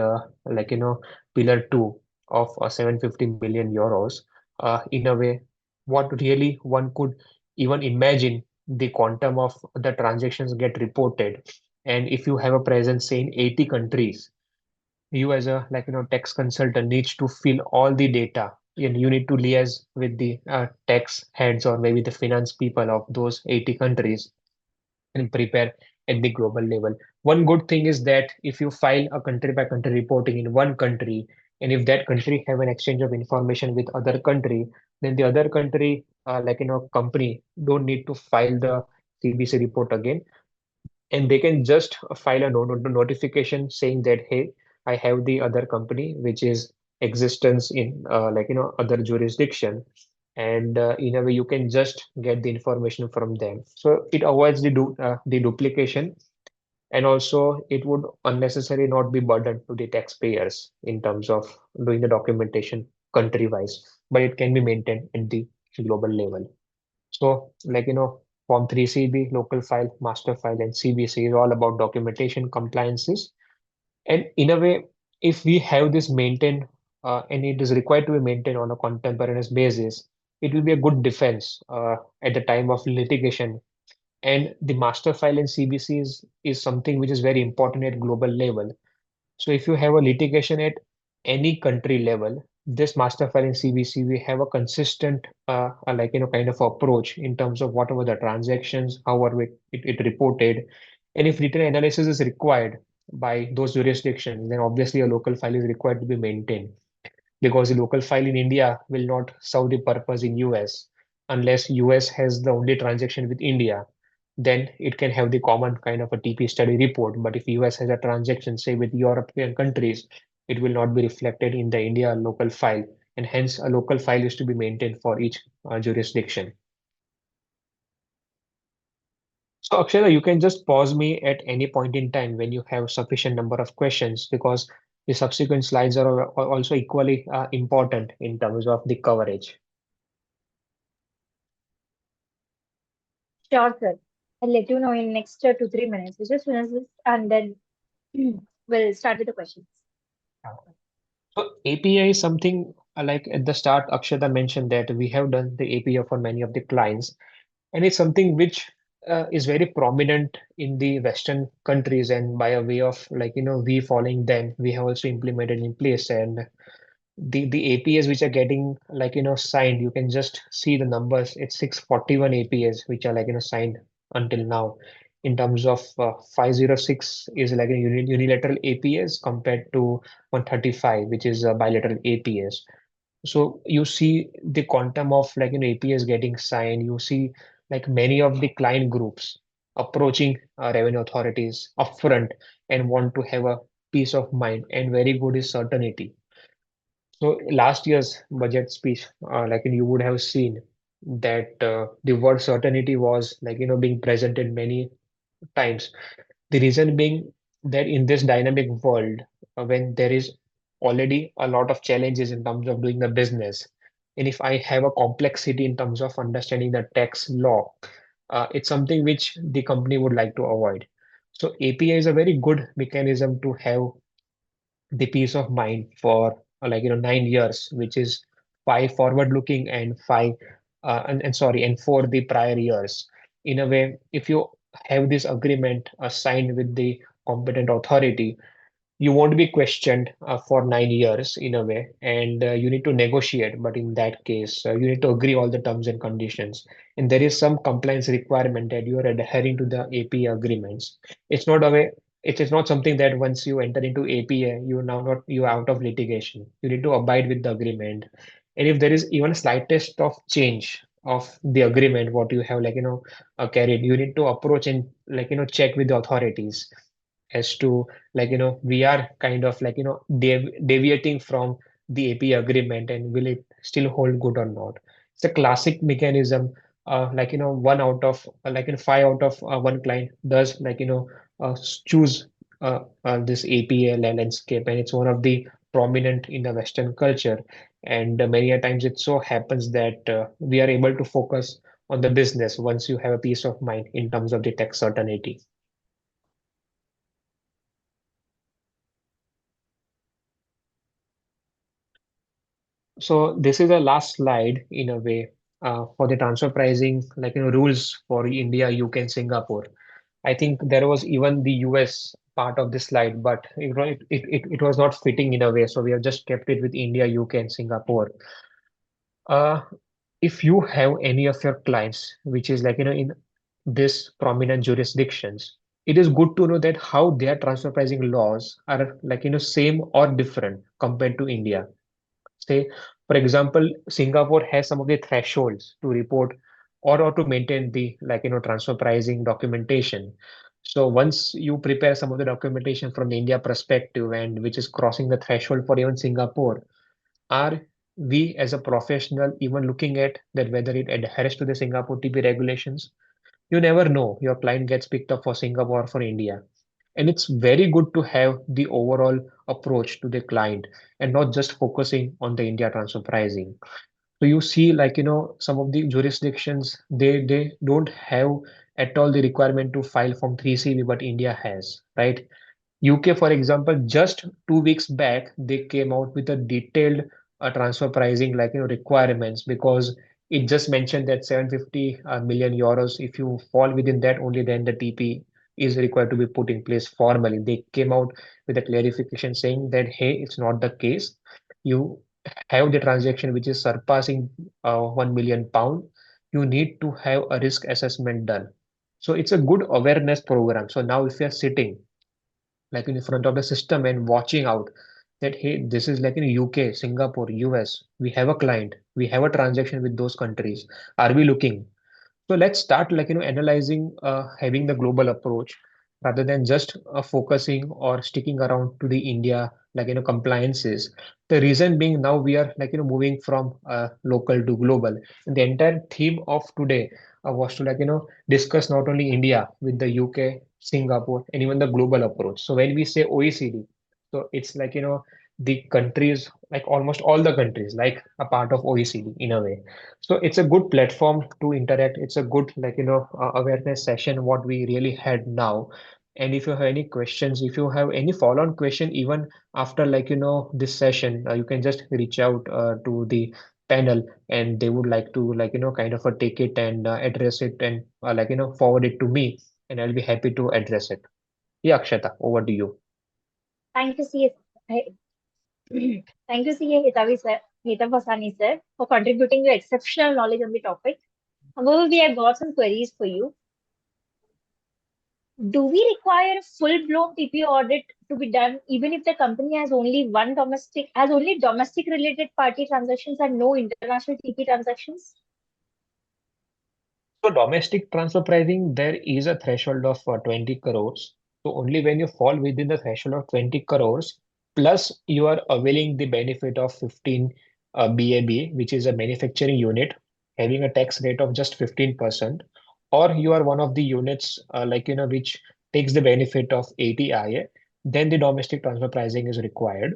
pillar 2 of 750 million euros. In a way, what really one could even imagine the quantum of the transactions get reported. And if you have a presence say in 80 countries, you as a tax consultant needs to fill all the data, and you need to liaise with the tax heads or maybe the finance people of those 80 countries and prepare at the global level. One good thing is that if you file a country by country reporting in one country, and if that country have an exchange of information with other country, then the other country company don't need to file the CBC report again, and they can just file a notification saying that, hey, I have the other company which is existence in other jurisdiction, and in a way you can just get the information from them. So it avoids the duplication, and also it would unnecessarily not be burden to the taxpayers in terms of doing the documentation country wise, but it can be maintained at the global level. So, Form 3CB, local file, master file, and CBC is all about documentation compliances. And in a way, if we have this maintained and it is required to be maintained on a contemporaneous basis, it will be a good defense at the time of litigation. And the master file in CBC is something which is very important at global level. So if you have a litigation at any country level, this master file in CBC, we have a consistent, kind of approach in terms of whatever the transactions, however it reported. And if written analysis is required by those jurisdictions, then obviously a local file is required to be maintained, because the local file in India will not serve the purpose in US unless US has the only transaction with India. Then it can have the common kind of a TP study report. But if US has a transaction, say with European countries, it will not be reflected in the India local file, and hence a local file is to be maintained for each jurisdiction. So Akshara, you can just pause me at any point in time when you have sufficient number of questions, because the subsequent slides are also equally important in terms of the coverage.
Sure, sir. I'll let you know in next 2-3 minutes. We just finish this and then we'll start with the questions.
So API is something like at the start, Akshata mentioned that we have done the API for many of the clients, and it's something which is very prominent in the Western countries, and by a way of we following them, we have also implemented in place. And the APIs which are getting signed, you can just see the numbers. It's 641 APIs which are signed until now. In terms of 506 is like a unilateral APIs compared to 135, which is bilateral APIs. So you see the quantum of APIs getting signed. You see many of the client groups approaching revenue authorities upfront and want to have a peace of mind, and very good is certainty. So last year's budget speech, you would have seen that the word certainty was being presented many times. The reason being that in this dynamic world, when there is already a lot of challenges in terms of doing the business, and if I have a complexity in terms of understanding the tax law, it's something which the company would like to avoid. So API is a very good mechanism to have the peace of mind for 9 years, which is five forward looking and five and for the prior years. In a way, if you have this agreement signed with the competent authority, you won't be questioned for 9 years in a way, and you need to negotiate. But in that case, you need to agree all the terms and conditions, and there is some compliance requirement that you are adhering to the APA agreements. It's not a way. It is not something that once you enter into APA, you now not you are out of litigation. You need to abide with the agreement, and if there is even slightest of change of the agreement, what you have carried, you need to approach and check with the authorities as to we are kind of deviating from the AP agreement, and will it still hold good or not. It's a classic mechanism. One out of five out of one client does choose this APA landscape, and it's one of the prominent in the Western culture. And many a times it so happens that we are able to focus on the business once you have a peace of mind in terms of the tax certainty. So this is the last slide in a way for the transfer pricing, rules for India, UK, and Singapore. I think there was even the US part of this slide, but it was not fitting in a way. So we have just kept it with India, UK, and Singapore. Uh, if you have any of your clients, which is in this prominent jurisdictions, it is good to know that how their transfer pricing laws are same or different compared to India. Say, for example, Singapore has some of the thresholds to report or to maintain the transfer pricing documentation. So once you prepare some of the documentation from the India perspective, and which is crossing the threshold for even Singapore, are we as a professional even looking at that whether it adheres to the Singapore TP regulations? You never know. Your client gets picked up for Singapore or for India. And it's very good to have the overall approach to the client and not just focusing on the India transfer pricing. So you see, some of the jurisdictions, they don't have at all the requirement to file Form 3CV, but India has, right? UK, for example, just 2 weeks back, they came out with a detailed transfer pricing requirements, because it just mentioned that 750 million euros. If you fall within that, only then the TP is required to be put in place formally. They came out with a clarification saying that, hey, it's not the case. You have the transaction which is surpassing 1 million pound, you need to have a risk assessment done. So it's a good awareness program. So now if you're sitting in front of the system and watching out that, hey, this is like in UK, Singapore, US, we have a client, we have a transaction with those countries. Are we looking? So let's start analyzing, having the global approach rather than just focusing or sticking around to the India compliances. The reason being, now we are moving from local to global. And the entire theme of today was to discuss not only India with the UK, Singapore, and even the global approach. So when we say OECD, so it's the countries, like almost all the countries, like a part of OECD in a way. So it's a good platform to interact. It's a good awareness session what we really had now. And if you have any questions, if you have any follow-on question, even after this session, you can just reach out to the panel, and they would like to kind of take it and address it, and forward it to me, and I'll be happy to address it. Yeah, Akshata, over to you.
Thank you, CA. Thank you, CA Heta Vasani sir, for contributing your exceptional knowledge on the topic. However, we have got some queries for you. Do we require a full-blown TP audit to be done even if the company has only domestic related party transactions and no international TP transactions?
So domestic transfer pricing, there is a threshold of 20 crores. So only when you fall within the threshold of 20 crores, plus you are availing the benefit of 15 BAB, which is a manufacturing unit having a tax rate of just 15%, or you are one of the units which takes the benefit of 80 IA, then the domestic transfer pricing is required.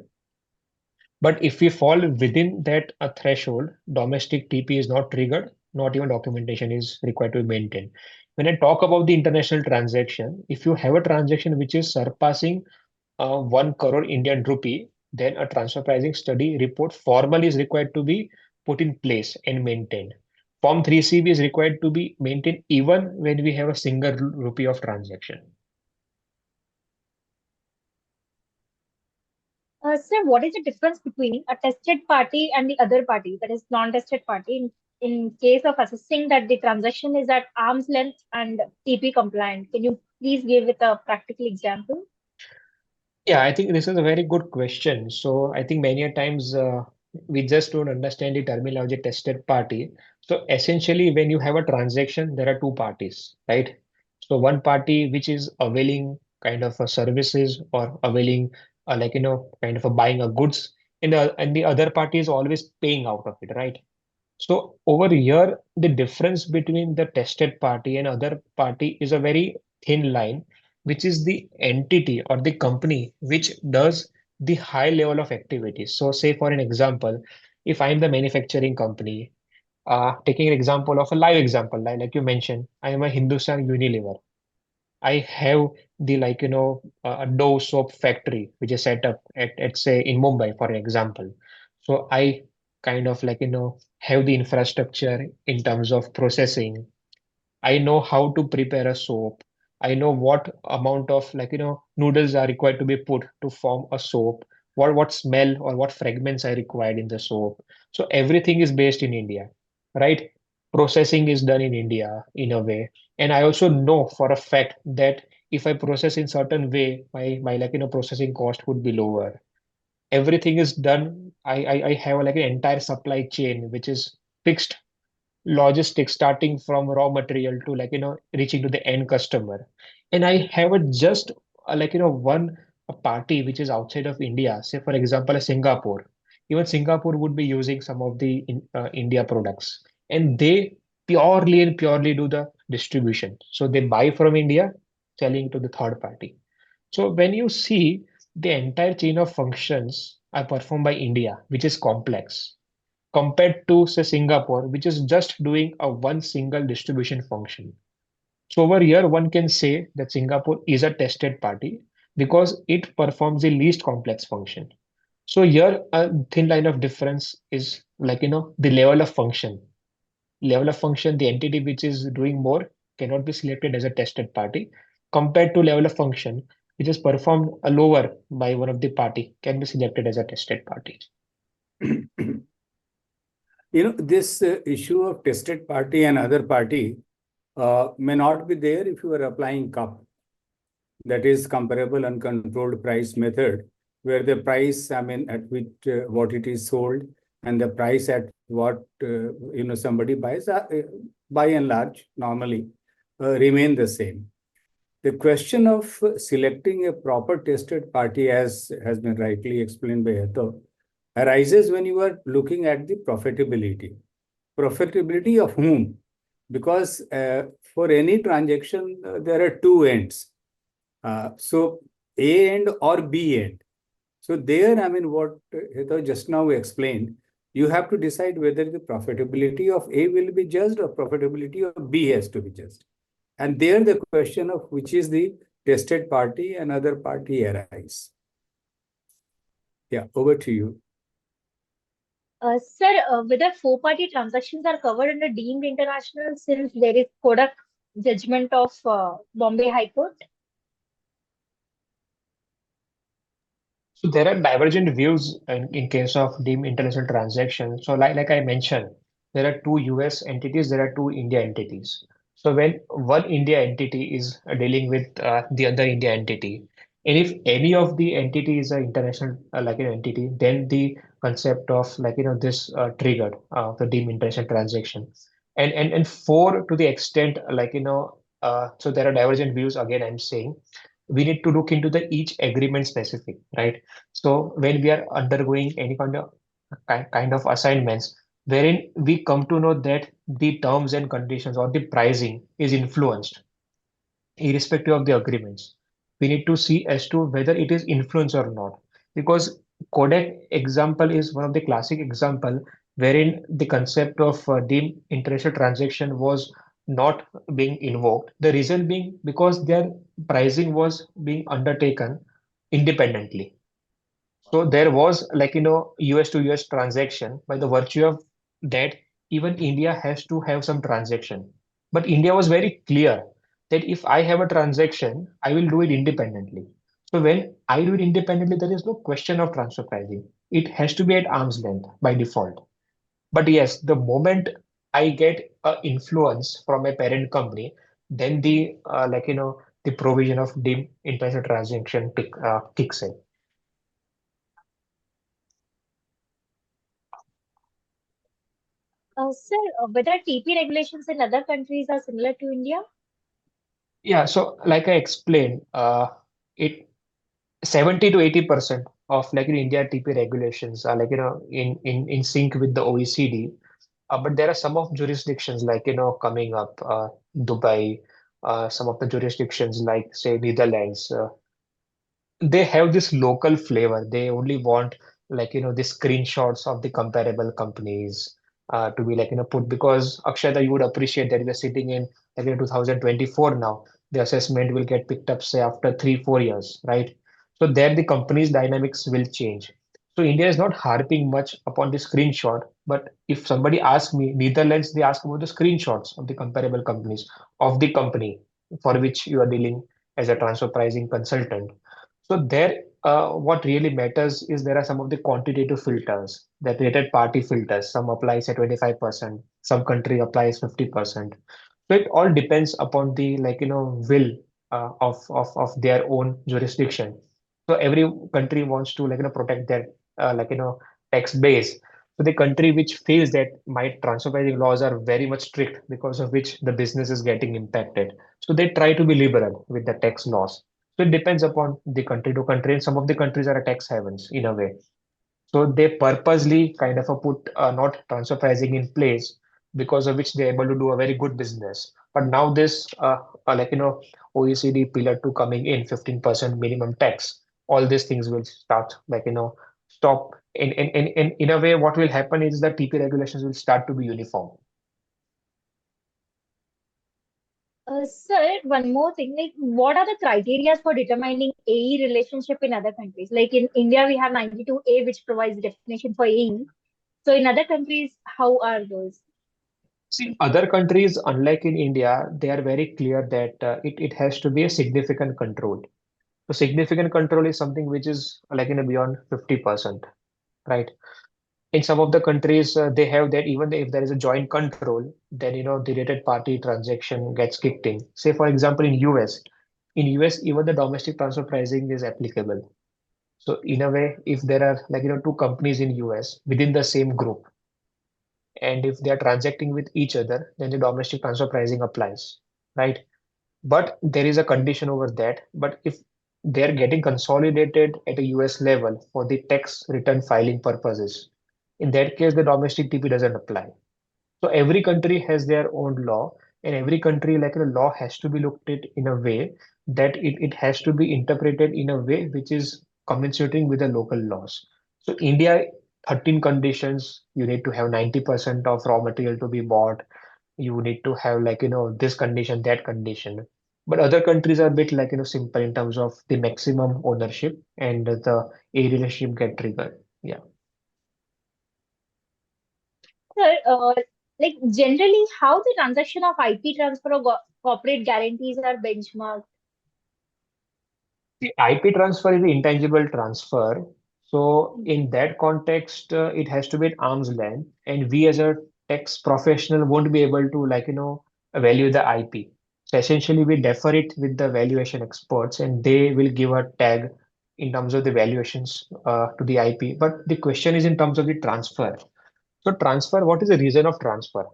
But if we fall within that threshold, domestic TP is not triggered, not even documentation is required to be maintained. When I talk about the international transaction, if you have a transaction which is surpassing 1 crore Indian rupee, then a transfer pricing study report formally is required to be put in place and maintained. Form 3CB is required to be maintained even when we have a single rupee of transaction.
Sir, what is the difference between a tested party and the other party, that is non-tested party, in case of assessing that the transaction is at arm's length and TP compliant? Can you please give it a practical example?
Yeah, I think this is a very good question. So I think many a times we just don't understand the terminology tested party. So essentially, when you have a transaction, there are two parties, right? So one party which is availing kind of a services or availing kind of a buying a goods, and the other party is always paying out of it, right? So over here, the difference between the tested party and other party is a very thin line, which is the entity or the company which does the high level of activities. So say for an example, if I'm the manufacturing company, taking an example of a live example, like you mentioned, I am a Hindustan Unilever. I have the a Dove soap factory which is set up at say in Mumbai, for example. So I kind of have the infrastructure in terms of processing. I know how to prepare a soap. I know what amount of noodles are required to be put to form a soap, what smell or what fragments are required in the soap. So everything is based in India, right? Processing is done in India in a way. And I also know for a fact that if I process in certain way, my processing cost would be lower. Everything is done. I have like an entire supply chain which is fixed logistics, starting from raw material to reaching to the end customer. And I have a just one a party which is outside of India, say for example a Singapore. Even Singapore would be using some of the India products, and they purely and purely do the distribution. So they buy from India, selling to the third party. So when you see, the entire chain of functions are performed by India, which is complex, compared to say Singapore, which is just doing a one single distribution function. So over here, one can say that Singapore is a tested party, because it performs the least complex function. So here a thin line of difference is the level of function. Level of function, the entity which is doing more cannot be selected as a tested party compared to level of function which is performed a lower by one of the party can be selected as a tested party.
This issue of tested party and other party may not be there if you are applying CUP, that is comparable uncontrolled price method, where the price, at which what it is sold and the price at what somebody buys, by and large, normally remain the same. The question of selecting a proper tested party, as has been rightly explained by Heto, arises when you are looking at the profitability. Profitability of whom? Because for any transaction, there are two ends. So A end or B end. So there, what Heto just now explained, you have to decide whether the profitability of A will be judged or profitability of B has to be judged. And there the question of which is the tested party and other party arise. Yeah, over to you.
Sir, whether four-party transactions are covered under deemed international since there is Kodak judgment of Bombay High Court?
So there are divergent views in case of deemed international transactions. So like I mentioned, there are two US entities, there are two India entities. So when one India entity is dealing with the other India entity, and if any of the entity is an international entity, then the concept of this triggered the deemed international transaction. And four to the extent so there are divergent views again I'm saying we need to look into the each agreement specific, right? So when we are undergoing any kind of assignments, wherein we come to know that the terms and conditions or the pricing is influenced, irrespective of the agreements, we need to see as to whether it is influenced or not. Because Kodak example is one of the classic example wherein the concept of deemed international transaction was not being invoked. The reason being because their pricing was being undertaken independently. So there was US to US transaction by the virtue of that even India has to have some transaction. But India was very clear that if I have a transaction, I will do it independently. So when I do it independently, there is no question of transfer pricing. It has to be at arm's length by default. But yes, the moment I get influence from a parent company, then the the provision of deemed international transaction kicks in.
Sir, whether TP regulations in other countries are similar to India?
Yeah, so like I explained, it 70 to 80% of in India TP regulations are in sync with the OECD. But there are some of jurisdictions coming up, Dubai, some of the jurisdictions like say Netherlands. They have this local flavor. They only want the screenshots of the comparable companies to be put because Akshata, you would appreciate that we are sitting in 2024 now. The assessment will get picked up say after 3 4 years, right? So there the company's dynamics will change. So India is not harping much upon the screenshot, but if somebody asks me, Netherlands, they ask about the screenshots of the comparable companies of the company for which you are dealing as a transfer pricing consultant. So there, what really matters is there are some of the quantitative filters, the related party filters. Some applies at 25%, some country applies 50%. So it all depends upon the will of their own jurisdiction. So every country wants to protect their tax base. So the country which feels that my transfer pricing laws are very much strict because of which the business is getting impacted. So they try to be liberal with the tax laws. So it depends upon the country to country, and some of the countries are tax havens in a way. So they purposely kind of put not transfer pricing in place because of which they're able to do a very good business. But now this OECD pillar two coming in 15% minimum tax, all these things will start stop. In a way, what will happen is that TP regulations will start to be uniform.
Sir, one more thing, like what are the criteria for determining AE relationship in other countries? Like in India, we have 92A, which provides definition for AE. So in other countries, how are those?
See, other countries, unlike in India, they are very clear that it has to be a significant control. So significant control is something which is beyond 50%, right? In some of the countries, they have that even if there is a joint control, then the related party transaction gets kicked in. Say, for example, in US, even the domestic transfer pricing is applicable. So in a way, if there are two companies in US within the same group, and if they are transacting with each other, then the domestic transfer pricing applies, right? But there is a condition over that. But if they're getting consolidated at a US level for the tax return filing purposes, in that case, the domestic TP doesn't apply. So every country has their own law, and every country, law has to be looked at in a way that it has to be interpreted in a way which is commensurating with the local laws. So India, 13 conditions, you need to have 90% of raw material to be bought, you need to have this condition, that condition. But other countries are a bit simple in terms of the maximum ownership and the a relationship get triggered. Yeah.
Sir, like generally, how the transaction of IP transfer or corporate guarantees are benchmarked?
The IP transfer is the intangible transfer. So in that context, it has to be at arm's length, and we as a tax professional won't be able to value the IP. So essentially, we defer it with the valuation experts, and they will give a tag in terms of the valuations to the IP. But the question is in terms of the transfer. So transfer, what is the reason of transfer?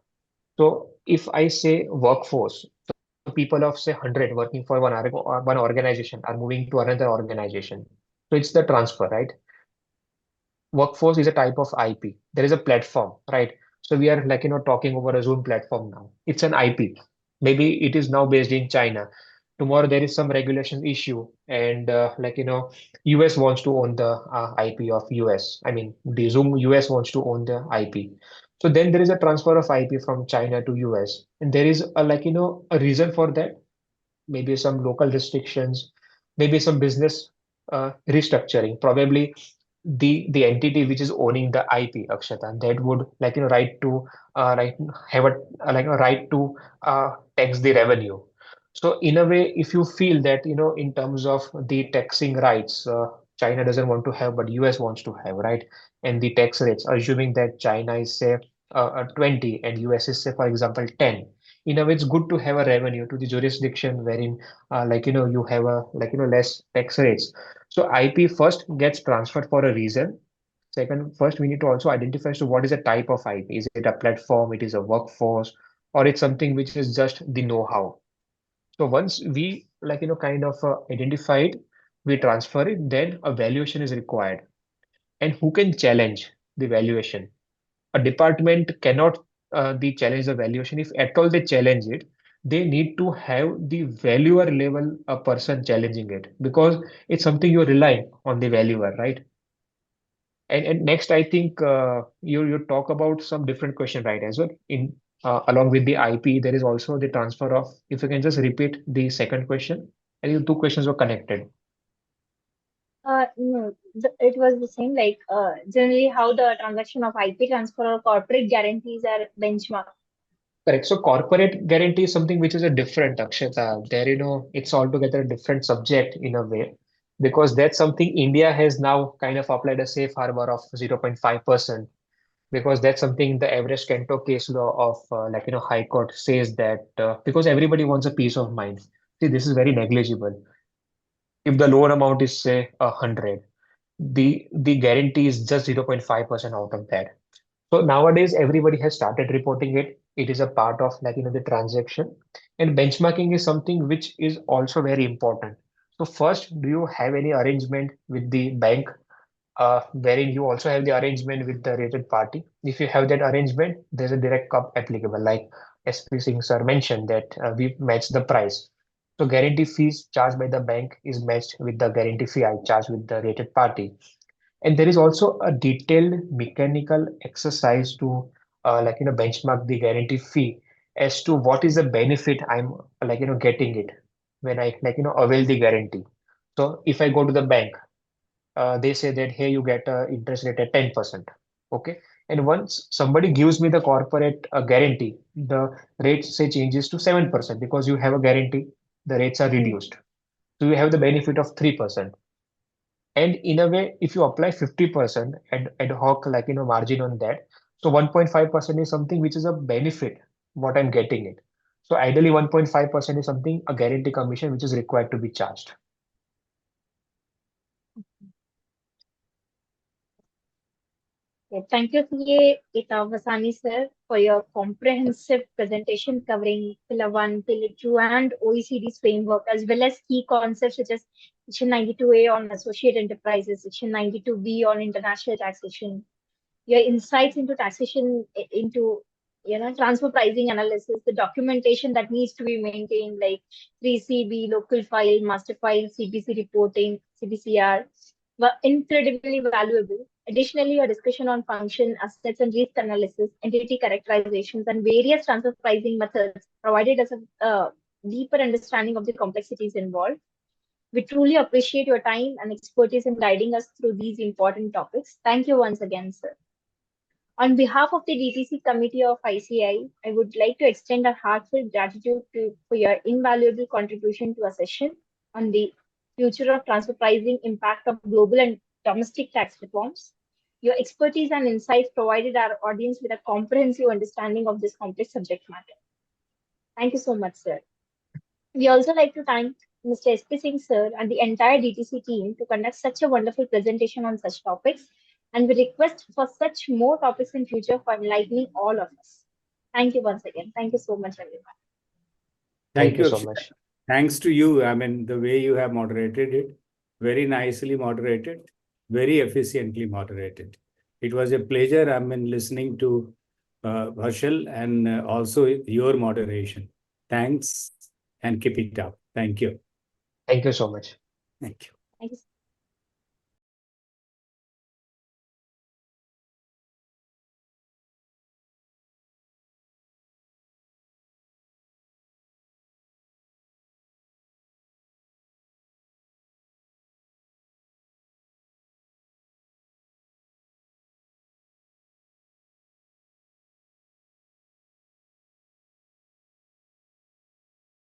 So if I say workforce, so people of say 100 working for one organization are moving to another organization. So it's the transfer, right? Workforce is a type of IP. There is a platform, right? So we are talking over a Zoom platform now. It's an IP. Maybe it is now based in China. Tomorrow there is some regulation issue, and US wants to own the IP of US. I mean, the Zoom US wants to own the IP. So then there is a transfer of IP from China to US, and there is a a reason for that. Maybe some local restrictions, maybe some business restructuring. Probably the entity which is owning the IP, Akshata, that would right to right have a right to tax the revenue. So in a way, if you feel that in terms of the taxing rights, China doesn't want to have, but US wants to have, right? And the tax rates, assuming that China is say 20 and US is say for example 10. In a way, it's good to have a revenue to the jurisdiction wherein you have a less tax rates. So IP first gets transferred for a reason. Second, first we need to also identify as to what is the type of IP. Is it a platform? It is a workforce, or it's something which is just the know-how. So once we kind of identify it, we transfer it. Then a valuation is required, and who can challenge the valuation? A department cannot the challenge the valuation. If at all they challenge it, they need to have the valuer level a person challenging it, because it's something you're relying on the valuer, right? And next, I think you talk about some different question, right, as well. In along with the IP, there is also the transfer of. If you can just repeat the second question, I think the two questions were connected.
No, it was the same. Like generally, how the transaction of IP transfer or corporate guarantees are benchmarked.
Correct. So corporate guarantee is something which is a different, Akshata. There, it's altogether a different subject in a way, because that's something India has now kind of applied a safe harbor of 0.5%, because that's something the average Kento case law of High Court says that because everybody wants a peace of mind. See, this is very negligible. If the loan amount is say 100, the guarantee is just 0.5% out of that. So nowadays, everybody has started reporting it. It is a part of the transaction, and benchmarking is something which is also very important. So first, do you have any arrangement with the bank, wherein you also have the arrangement with the rated party? If you have that arrangement, there's a direct cup applicable. Like SP Singh sir mentioned that we match the price. So guarantee fees charged by the bank is matched with the guarantee fee I charge with the rated party. And there is also a detailed mechanical exercise to benchmark the guarantee fee as to what is the benefit I'm getting it when I avail the guarantee. So if I go to the bank, they say that hey, you get a interest rate at 10%. Okay. And once somebody gives me the corporate guarantee, the rate say changes to 7% because you have a guarantee, the rates are reduced. So you have the benefit of 3%. And in a way, if you apply 50% ad hoc margin on that, so 1.5% is something which is a benefit what I'm getting it. So ideally 1.5% is something a guarantee commission which is required to be charged.
Okay, thank you, CA Itavasani sir, for your comprehensive presentation covering Pillar 1, Pillar 2, and OECD's framework, as well as key concepts such as Section 92A on associate enterprises, Section 92B on international taxation. Your insights into taxation, into transfer pricing analysis, the documentation that needs to be maintained, like 3CB, local file, master file, CBC reporting, CBCR, were incredibly valuable. Additionally, your discussion on function, assets and risk analysis, entity characterizations, and various transfer pricing methods provided us a deeper understanding of the complexities involved. We truly appreciate your time and expertise in guiding us through these important topics. Thank you once again, sir. On behalf of the DTC Committee of ICAI, I would like to extend our heartfelt gratitude for your invaluable contribution to our session on the future of transfer pricing, impact of global and domestic tax reforms. Your expertise and insights provided our audience with a comprehensive understanding of this complex subject matter. Thank you so much, sir. We also like to thank Mr. S.P. Singh, sir, and the entire DTC team to conduct such a wonderful presentation on such topics. And we request for such more topics in future for enlightening all of us. Thank you once again. Thank you so much, everyone.
Thank you so
Akshita.
much.
Thanks to you. I mean, the way you have moderated it, very nicely moderated, very efficiently moderated. It was a pleasure, listening to Harshal and also your moderation. Thanks and keep it up. Thank you.
Thank you so much.
Thank you.
Thank you.